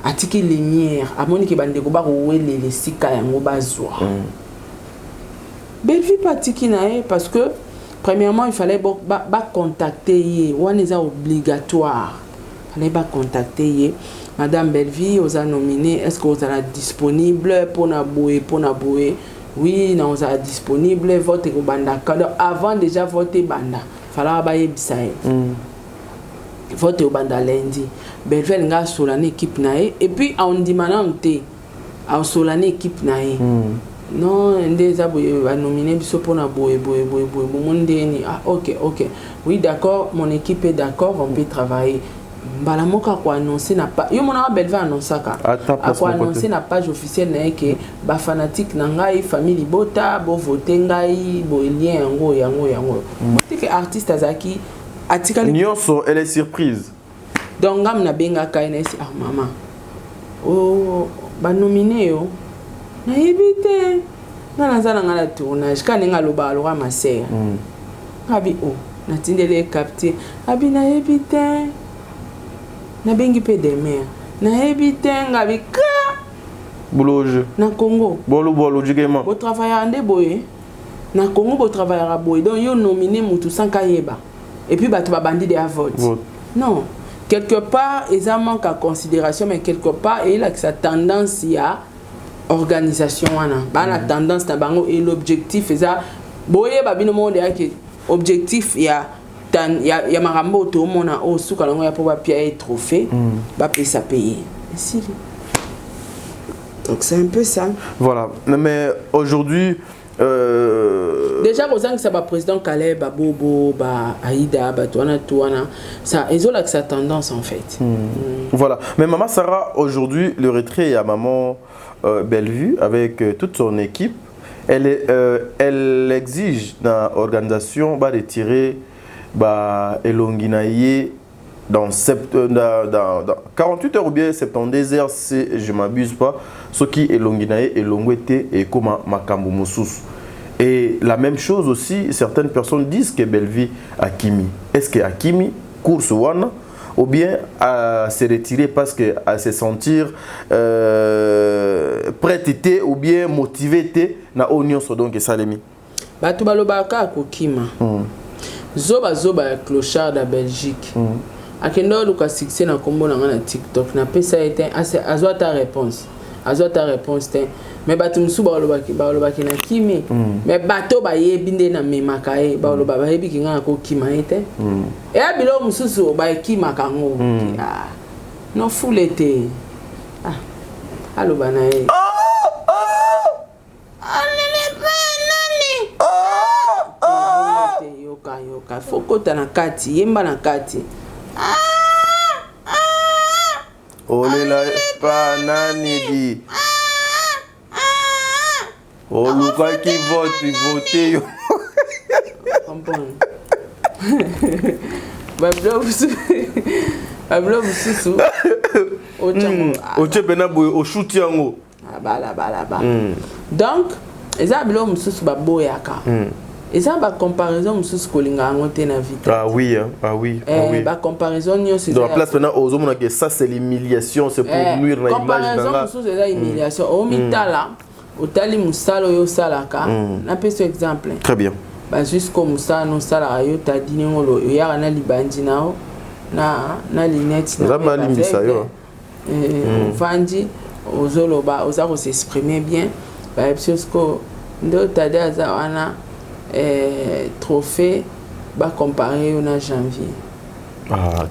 atiki lumière amoni ke bandeko ba wele le sika yango bazwa Bellevue patiki na parce que premièrement il fallait contacter ye wana eza obligatoire fallait contacter ye Madame Bellevue osa nominé est-ce que vous êtes disponible pour na boye oui non vous êtes disponible vote ko banda avant déjà voter banda fallait ba yebisa vote au banda lundi Bellevue nga solane équipe na et puis on dimana on solane équipe na non ndeza a nominé biso pona boye mondeni ah OK oui d'accord mon équipe est d'accord on peut travailler mbala moka ko annoncer na pas yo mona Bellevue annoncaka ko annoncer na page officielle na que ba fanatique na ngai famille bota bo voter ngai bo lien yango c'est que artiste azaki atikali nyonso elle est surprise donc ngam na benga kainesi ah maman oh ba nominé yo na ebite na nazala ngala tournage kana ngaloba aloka ma sœur abi o na tindele capter abi na ebite na bengi pe de mer na ebite ngabi ka bouloge na Congo bolo jigema bo travailler ande boye na Congo bo travailler boye donc yo nominé mutu sans kayeba et puis batu ba bandi de vote non quelque part ils en manquent à considération mais quelque part il a que sa tendance il y a organisation wana bana tendance na bango et l'objectif est ça boye babino monde yake objectif ya marambo to mona o suka lango ya po ba pia trophée ba pesa payer ici donc c'est un peu ça voilà mais aujourd'hui déjà que ça ba président Caleb ba Bobo ba Aïda ba toana ça ils ont là que sa tendance en fait voilà mais maman Sarah aujourd'hui le retrait à maman Bellevue avec toute son équipe elle exige dans l'organisation de retirer elonginaye dans 48 heures ou bien 72 heures, si je ne m'abuse pas, ce qui est longinae et longwete et comme makambo mususu. Et la même chose aussi, certaines personnes disent que Belvi Hakimi. Est-ce que Hakimi course wana ou bien à se retirer parce que à se sentir prêt ou bien motivé na union so donc salemi. Batu balobaka kokima. Zoba clochard da Belgique. Akendo luka succès na kombo na TikTok na pesa été azwa ta réponse. Azwa ta réponse te. Mais batu musu balobaki na kimi. Mais bato ba yebinde na memaka e baloba ba yebi kinga ko kima ete. E abilo mususu ba kima kango. Ah. No fulete. Ah. Aloba na e. Yoka fokota na kati yemba na kati. Olela panani di. Oluka ki vote yo. Comprendre. Bablo mususu. Oche pena boy o shoot yango. Bala. Donc, eza bilo mususu baboyaka. Eza ba comparaison mususu kolinga ngote na vite. Ah oui. Ba comparaison nyo c'est. Dans la place maintenant aux hommes que ça c'est l'humiliation, c'est pour nuire na image na. Comparaison mususu eza humiliation. O mitala, otali musalo yo salaka. Na peso exemple. Très bien. Ba jusqu'au musano sala yo tadini ngolo yo ya na libandi nao na linette na. Za limisa yo. Vandi ozoloba ozako s'exprimer bien. Ba jusqu'au ndo tada za wana trophée ba comparer au janvier. Ah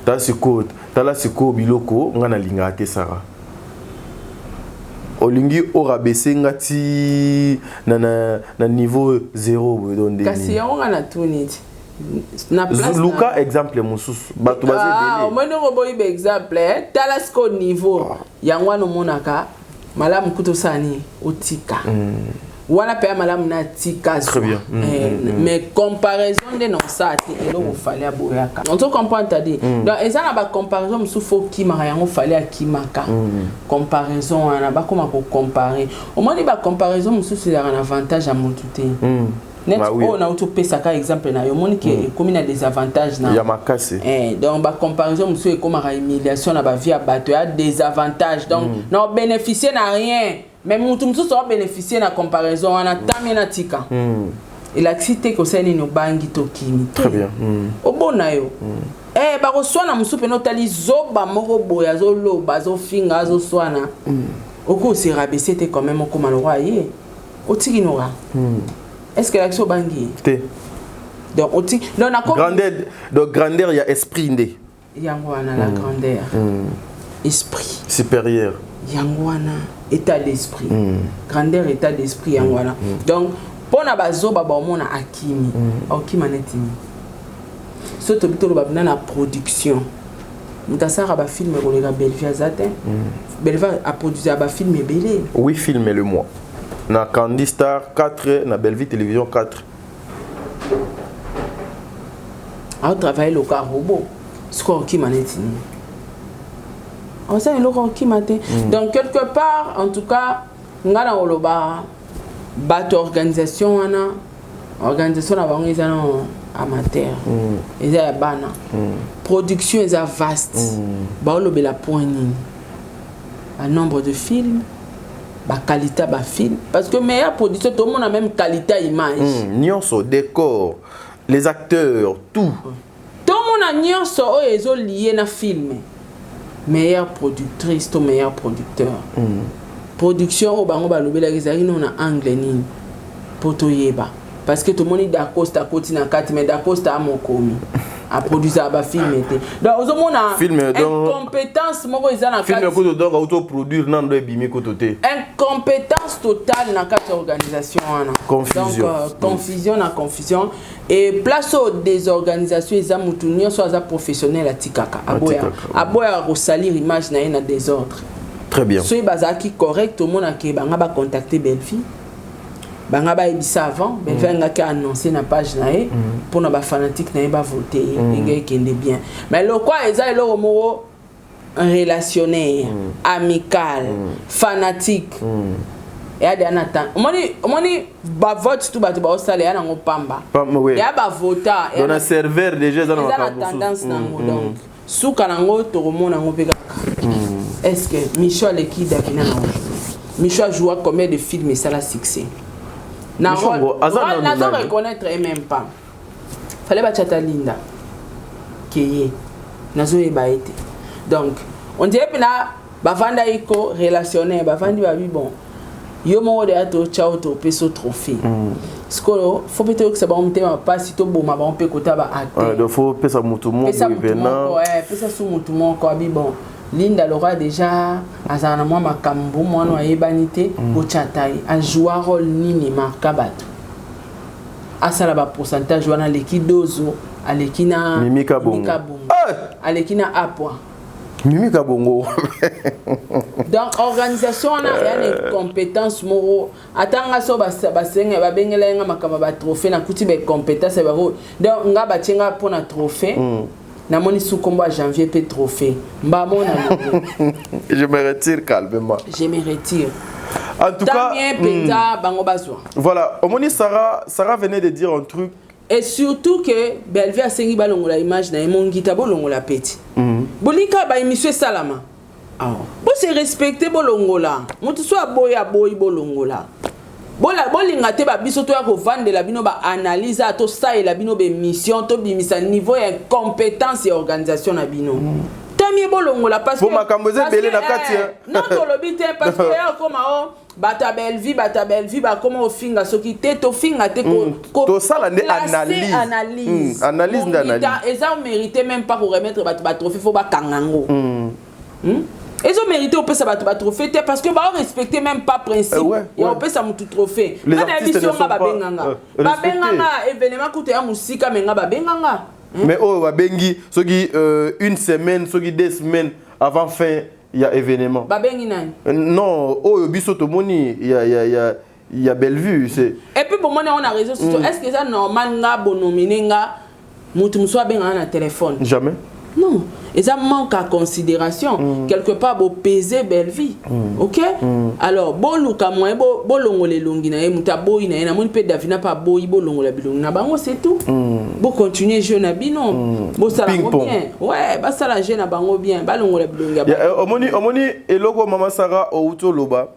ta siko la siko biloko ngana linga te sara. Olingi ora baissé ngati na niveau 0 donné. Kasi on a tout net. Na place Luka exemple mususu batu bazé belé. Moi no boy exemple tala siko niveau yangwa no monaka malamu kutosani otika. Wana pe malamu na tika. Très bien. Mais comparaison de non ça et là fallait aboyaka. On te comprend t'as dit. Donc eza na ba comparaison musu fo ki mara yango fallait akimaka. Comparaison ana ba comment ko comparer. Au moins ba comparaison musu c'est un avantage à mon tout net on a auto pesa ka exemple na yo moni que comme na des avantages na. Ya makase. Donc ba comparaison musu comme ma humiliation na ba vie à bateau a des avantages. Donc non bénéficier na rien. Mais mon tout ça bénéficier na comparaison on a tamena tika. Et la cité que c'est no bangi to kimi. Très bien. Au bon na yo. Ba ko swana musu pe no tali zoba moko boya zo lo bazo finga zo swana. Oko se rabaisser te quand même comme le roi yé. O tiki nora. Est-ce que l'action bangi? Donc o tiki donc na grandeur il y a esprit ndé. Yangwana la grandeur. Esprit supérieur. Yangwana état d'esprit. Grandeur état d'esprit yangwana. Donc pour na bazoba ba mona akimi. Akima netimi. So to bitolo ba na production. Mutasara ba film ko le Belvi azate. Belvi a produit ba film belé. Oui, filmez-le moi. Na Candy Star 4 na Belvi Télévision 4. A travailler le car robot. Score qui manetini. On sait le qui maté. Donc quelque part en tout cas ngana oloba bato organisation organisation na bango ils ont amateur. Ils ont bana. Production est vaste. Ba olobe la poignée. Un nombre de films. La qualité de film parce que meilleure production tout le monde a même qualité image nyonso décor les acteurs tout le monde a nyonso oyo lié na film meilleure productrice to meilleur producteur production au bango balobela ezali na anglais nini poto yeba parce que tout le monde est d'accord à côté na 4 mais d'accord à mon komi à produire ba film était donc aux monde a incompétence moko ezana film ko donc auto produire nan do ebimi ko toté incompétence totale na quatre organisation ana confusion donc confusion et place aux des organisations eza mutunyo so za professionnel atikaka aboya ko salir image na ina désordre très bien so bazaki correct au monde ke banga ba contacter Belvi banga ba ebisa avant Belvi ngaki annoncé na page na ye pour na ba fanatique na ye ba voter ngé kende bien mais le quoi eza le mot relationnel amical fanatique et a des attentes omoni ba vote tout ba to ba osala ya nango pamba ya ba vota dans un serveur déjà dans la tendance nango donc suka nango to komona ngo pe est-ce que Michel Ekida kina nango Michel joue combien de films et ça la succès na on reconnaître même pas fallait ba chata linda keye nazo e ba été donc on dirait que là bavanda iko relationnel bavandi ba bon yo mo de ato chao to peso trophée skolo faut peut-être que ça va monter pas si to boma ba on peut kota ba acte donc faut pesa mutu mo venant pesa su mutu mo ko bi bon Linda Laura déjà azana moi makambo moi no yebanité ko chatai a jouer rôle nini markabato asala ba pourcentage wana l'équipe dozo alekina Mimika Bongo alekina apwa Mimika Bongo donc organisation na ya les compétences moro atanga so basenga ba bengelenga makamba ba trophée na kuti ba compétences ba donc nga ba tyenga pona trophée na moni sous combat janvier pe trophée mba mona je me retire calmement je me retire en tout cas bango bazwa voilà omoni Sarah venait de dire un truc et surtout que Belvi a sengi balongola image na emongita bolongola peti bolika ba émission salama bo se respecter bolongola mutu so aboya boyi bolongola bolinga te ba biso to ya ko vendre la bino ba analyse to ça et la bino be mission to bimisa niveau et compétence et organisation na bino tamie bolongola parce que makambo ze belé na kati non to lobite parce que ya koma o bata Belvi ba koma ofinga soki te to finga te ko to sala ne analyse d'analyse eza mérité même pas pour remettre ba trophée faut ba kangango ils ont mérité au ça va trophée parce que bah on respectait même pas principe et on peut ça mon tout trophée les artistes ne sont pas benganga événement coûte ya musique menga ba benganga mais oh ba bengi soki une semaine soki 2 semaines avant fin il y a événement ba bengi nani non oh biso to moni il y a Bellevue c'est et puis pour moi on a réseaux sociaux est-ce que ça normal nga bonominer nga mutu muswa benga na téléphone jamais non, et ça manque à considération. Quelque part, vous pesez belle vie. Ok? Alors, bon, Luka, moi, bon, l'ongole longi, na muta boy, na mon pe davina pas boy, bon, l'ongole bilong, na bango, c'est tout. Bon, continuer jeune à binon. Bon, ça la bien. Ouais, bah, ça la jeune à bango bien. Bah, l'ongole bilong. Omoni, et logo, Maman Sarah, au Outo Loba,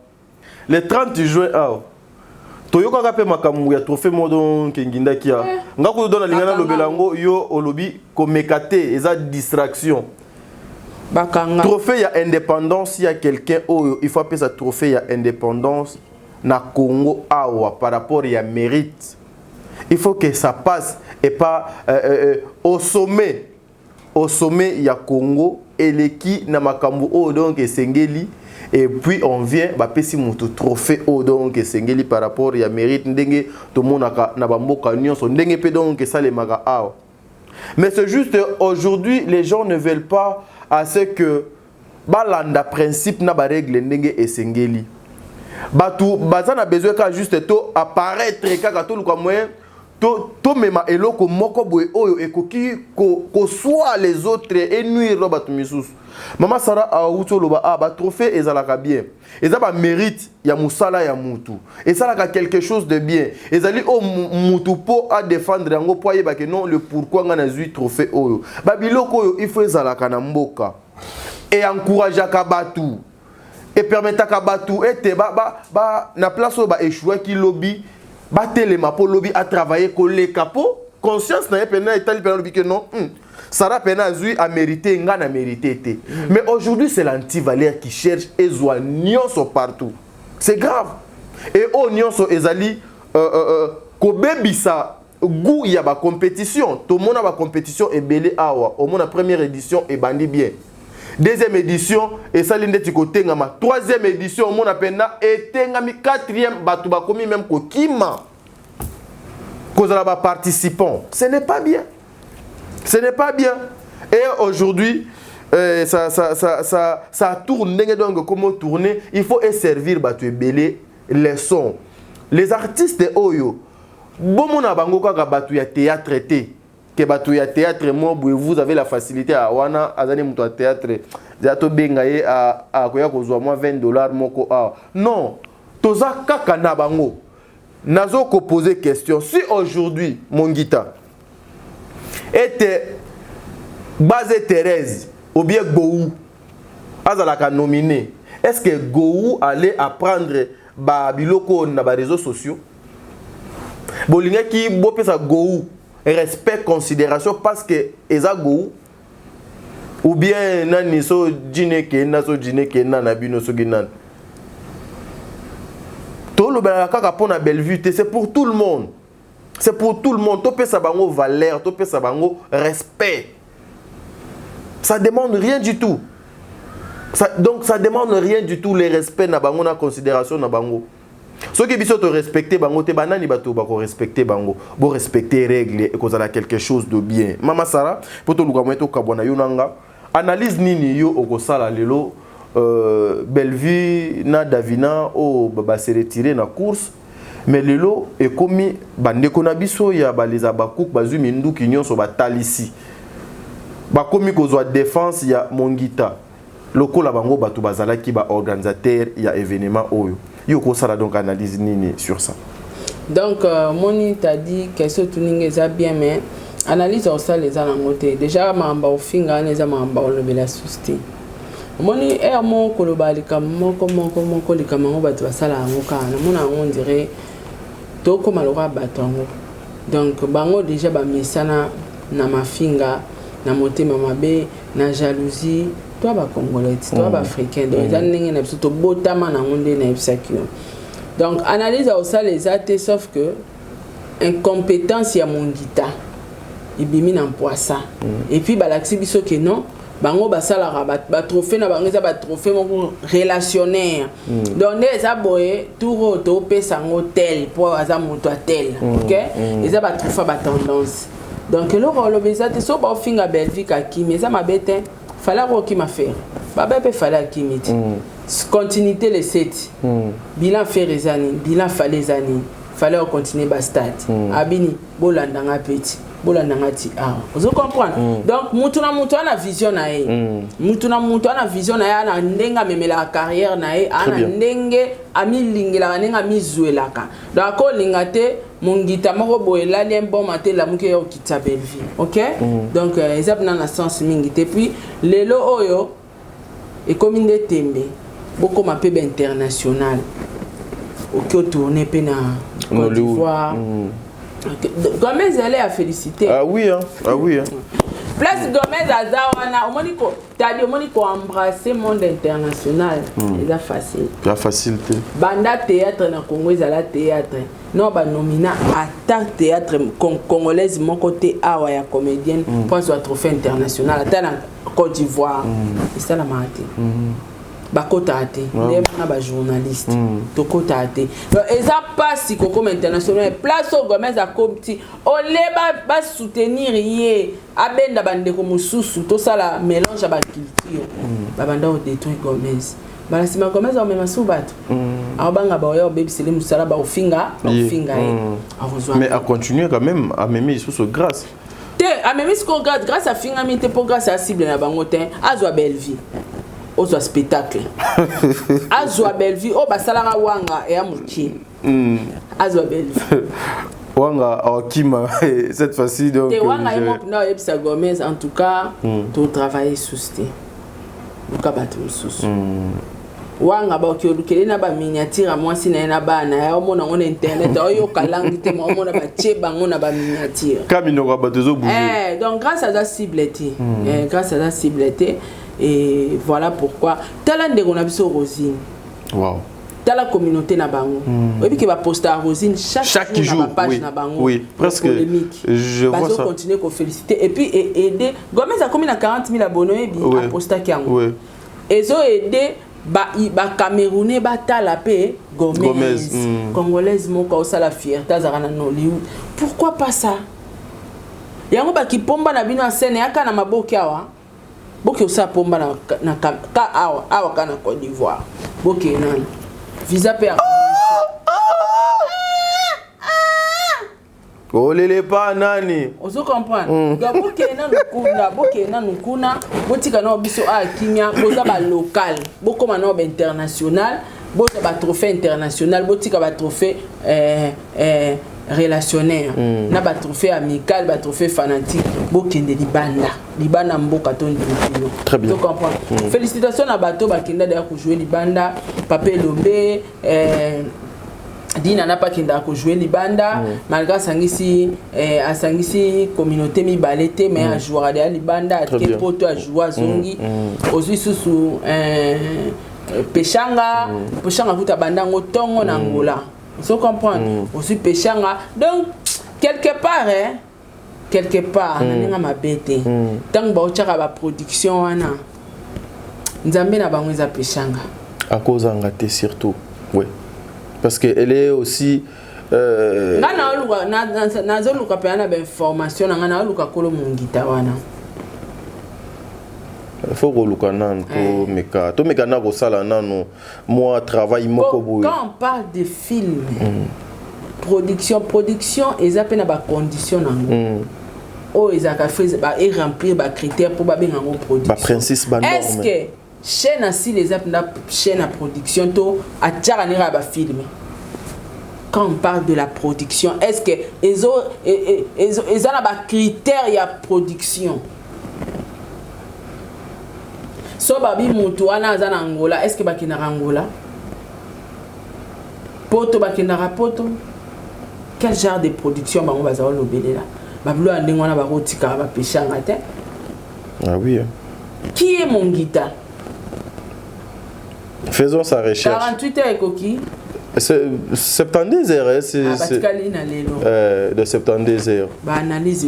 le 30 juin, toyoka kape makambu ya trophée modon kenginda kia ngako dona lingana lobelango yo olobi komekate eza distraction bakanga trophée ya indépendance ya quelqu'un oyo il faut appeler ça trophée ya indépendance na Congo awa par rapport ya mérite il faut que ça passe et pas au sommet ya Congo et l'équipe na makambu o donc esengeli. Et puis on vient bah pesi mutu trophée au donc sengeli par rapport ya mérite ndenge to monaka na bamboka nyonso ndenge pe donc ça les maga awa. Mais c'est juste aujourd'hui les gens ne veulent pas à ce que balanda principe na ba règle ndenge esengeli. Batu bazana besoin ka juste to apparaître kaka to luka moyen to mema eloko moko boye oyo ekoki ko soit les autres et nuire lo batu misusu. Maman Sarah a outo loba ba trophée ezalaka bien. Eza ba mérite ya musala ya mutu. Ezalaka quelque chose de bien. Ezali o mutu po a défendre yango po yeba que non le pourquoi ngana zui trophée oyo. Ba biloko oyo il faut ezalaka na mboka. Et encourager ka batu. Et permettre ka batu ete ba na place o ba échouer ki lobby ba telema po lobby a travailler coller capo conscience na pena etali pena lobby que non. Sarah Pena Zui a mérité, n'a mérité. Mais aujourd'hui, c'est l'anti-valère qui cherche et zoa nyonso partout. C'est grave. Et au nyonso ezali kobebisa goût ya ba compétition. Tout le monde a ba compétition et belé awa. Au moins la première édition est bandi bien. Deuxième édition et ça l'inde côté ngama. Troisième édition au monde a pena et tengami quatrième batu ba komi même ko kima. Cause la ba participants. Ce n'est pas bien. Ce n'est pas bien. Et aujourd'hui, ça tourne. Donc, comment tourner? Il faut servir tu belé leçon. les artistes oyo bomona bango kaka batu ya théâtre té que batu ya théâtre moi vous avez la facilité à wana azani muto théâtre zato bengaye a koya kozwa moi $20 moko non toza kaka na bango nazo ko poser question si aujourd'hui mon guitare était Basé Thérèse ou bien Gou azalaka nominé, est-ce que Gou allait apprendre biloko na ba réseaux sociaux? Bolinga ki bopesa Gou respect considération parce que eza Gou ou bien nani so djine ke na bino so ginan. To lo ba kaka pona Bellevue, c'est pour tout le monde. C'est pour tout le monde. To pesa bango valeur, to pesa bango respect. Ça demande rien du tout. Donc ça demande rien du tout le respect na bango na considération na bango. Ceux qui biso te respecter bango te banani bato ba ko respecter bango, bo respecter règles et cause à quelque chose de bien. Mama Sara, pour to luka moto kabona yonanga, analyse nini yo okosala lelo Bellevue na Davina o baba se retirer na course. Mais lelo e komi bandeko na biso ya baleza bakouk bazu mindu kinyon so batalisi. Bakomi kozwa défense ya Mongita lokola bango batu bazala ki ba organisateur ya événement oyo yo ko sala donc analyse nini sur ça. Donc Moni t'a dit que ce tuning est bien mais analyse au ça les anangote déjà mamba ofinga neza mamba olobela susti Moni mon kolobali kam moko kolika mango batu basala ngoka na mona on dirait to ko malora batongo donc bango déjà ba misana na mafinga na motema mabe na jalousie toi ba congolais toi ba africain donc ça n'engé na biso to botama na ngonde na ebsakio donc analyse au ça les athées sauf que incompétence ya Mongita ibimi na poissa et puis balaxi biso que non bango basala ba trophée na bango za ba trophée moko relationnaire donc ça boye tout to pesa ngotel pour aza moto tel OK et ça ba trophée ba tendance. Donc le rôle obésité so ba finga Bellevue kakimi ça ma bête fallait ko ki ma faire baba pe fallait kimiti continuité les 7 bilan faire les années bilan fallait les années fallait continuer ba stade abini bolanda nga petit bolanda nga ti vous comprendre donc mutu na vision na ye mutu na vision na ya na ndenga memela carrière na ye ana ndenge ami lingela ndenga mizuelaka donc ko lingate Mongita moko boela li bon maté la muke yo kitsa Bellevue OK donc ezap na sens mingi et puis lelo oyo et comme inde tembe beaucoup ma peb international OK tourner pe na Côte d'Ivoire Gomez allait à féliciter oui hein Place Gomez azawana omoniko tadi omoniko embrasser monde international c'est facile la facilité banda théâtre na Congo ezala théâtre non ba nomina ata théâtre congolaise mon côté awa ya comédienne pour soit trophée international ata na Côte d'Ivoire et ça la maté ba kota ate na ba journaliste to kota ate eza pas comme international place au Gomez a compti o leba ba soutenir yé abenda bandeko mususu to sala mélange ba culture ba banda o détruire Gomez bala sima Gomez o mema subato abanga ba yo baby sele musala ba ofinga mais a continuer quand même à même sous ce grâce a même ce grâce à finga mité pour grâce à cible na bango te azwa Bellevue ozo spectacle azwa Bellevue o basala wanga e amuki azwa Bellevue wanga akima cette fois-ci donc te wanga non ebisa Gomez en tout cas to travailler sousti luka batu susu wanga ba okilukele na ba miniature moi sina na bana ya omona on internet oyo kalangi te mo omona ba cheba ngona ba miniature kamino ka batezo bouger donc grâce à ça ciblette grâce à ça ciblette et voilà pourquoi talent de Gonabiso Rosine wow dans la communauté na bango et puis qui va poster à Rosine chaque jour na page na bango oui presque je vois ça continuer qu'on féliciter et puis aider Gomez a combien 40 000 abonnés et puis a poster kiango et zo aider ba Camerounais ba talapé Gomez congolaise moko ça la fierté azarana Nollywood pourquoi pas ça yango ba ki pomba na bino scène yaka na maboki awa boki osa pomba na ka awa kana Côte d'Ivoire boki nana visa pe olele pa nani ozo comprendre donc bokena nukuna botika na biso a kimia boza ba local bokoma na ba international boza ba trophée international botika ba trophée relationnaire na ba trophée amical ba trophée fanatique bokende libanda mboka to ndikilo. Très bien. Tu comprends? Félicitations à bateau bakenda d'ailleurs pour jouer libanda Papé Lombe Dina n'a pas kinda ko jouer libanda malgré sangisi communauté mi balete mais a jouer à libanda ke poto a jouer zongi ozui susu peshanga kuta banda ngotongo na ngola. Vous comprenez? Aussi peshanga donc quelque part na ma bête tant ba ochaka ba production wana nzambe na bango za peshanga à cause ngate surtout oui parce que elle est aussi na zoluka pe na ba information na luka kolo mungita wana faut que nan to meka na ko sala nano moi travail moko boy quand on parle de film production ils appellent na ba condition nango oh ils a fait ba et remplir ba critères pour ba benga ngo production ba principe ba norme est-ce que chaîne si les appellent chaîne à production to a tcharanira ba film quand on parle de la production est-ce que ils ont ba critères ya production so babi mutu wana azana Angola est-ce que bakina Angola poto bakina poto quel genre de production bango baza lobelela bablo andingo wana bakotika ba peshanga te ah oui qui est mon guitare faisons sa recherche 48 heures coquille 70 heures c'est de 70 heures ba analyse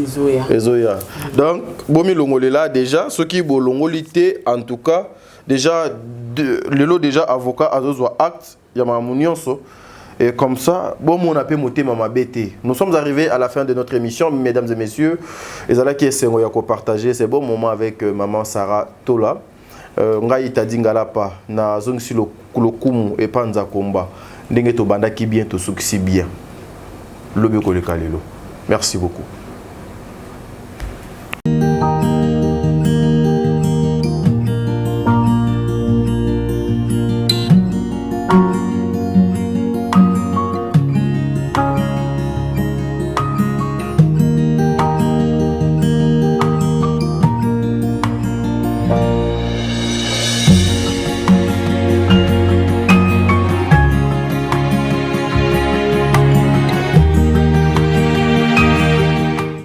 ezoya donc bomi longolela déjà ce qui bolongolité en tout cas déjà le lot déjà avocat azozwa acte ya mamunionso et comme ça bon on a pu monter mama bête nous sommes arrivés à la fin de notre émission mesdames et messieurs et là qui est sengo ya ko partager c'est bon moment avec maman Sarah Tola ngai tadingala pa na zongisi lokumu et panza komba ndenge to bandaki bien to suksi bien lobi ko le kalelo merci beaucoup.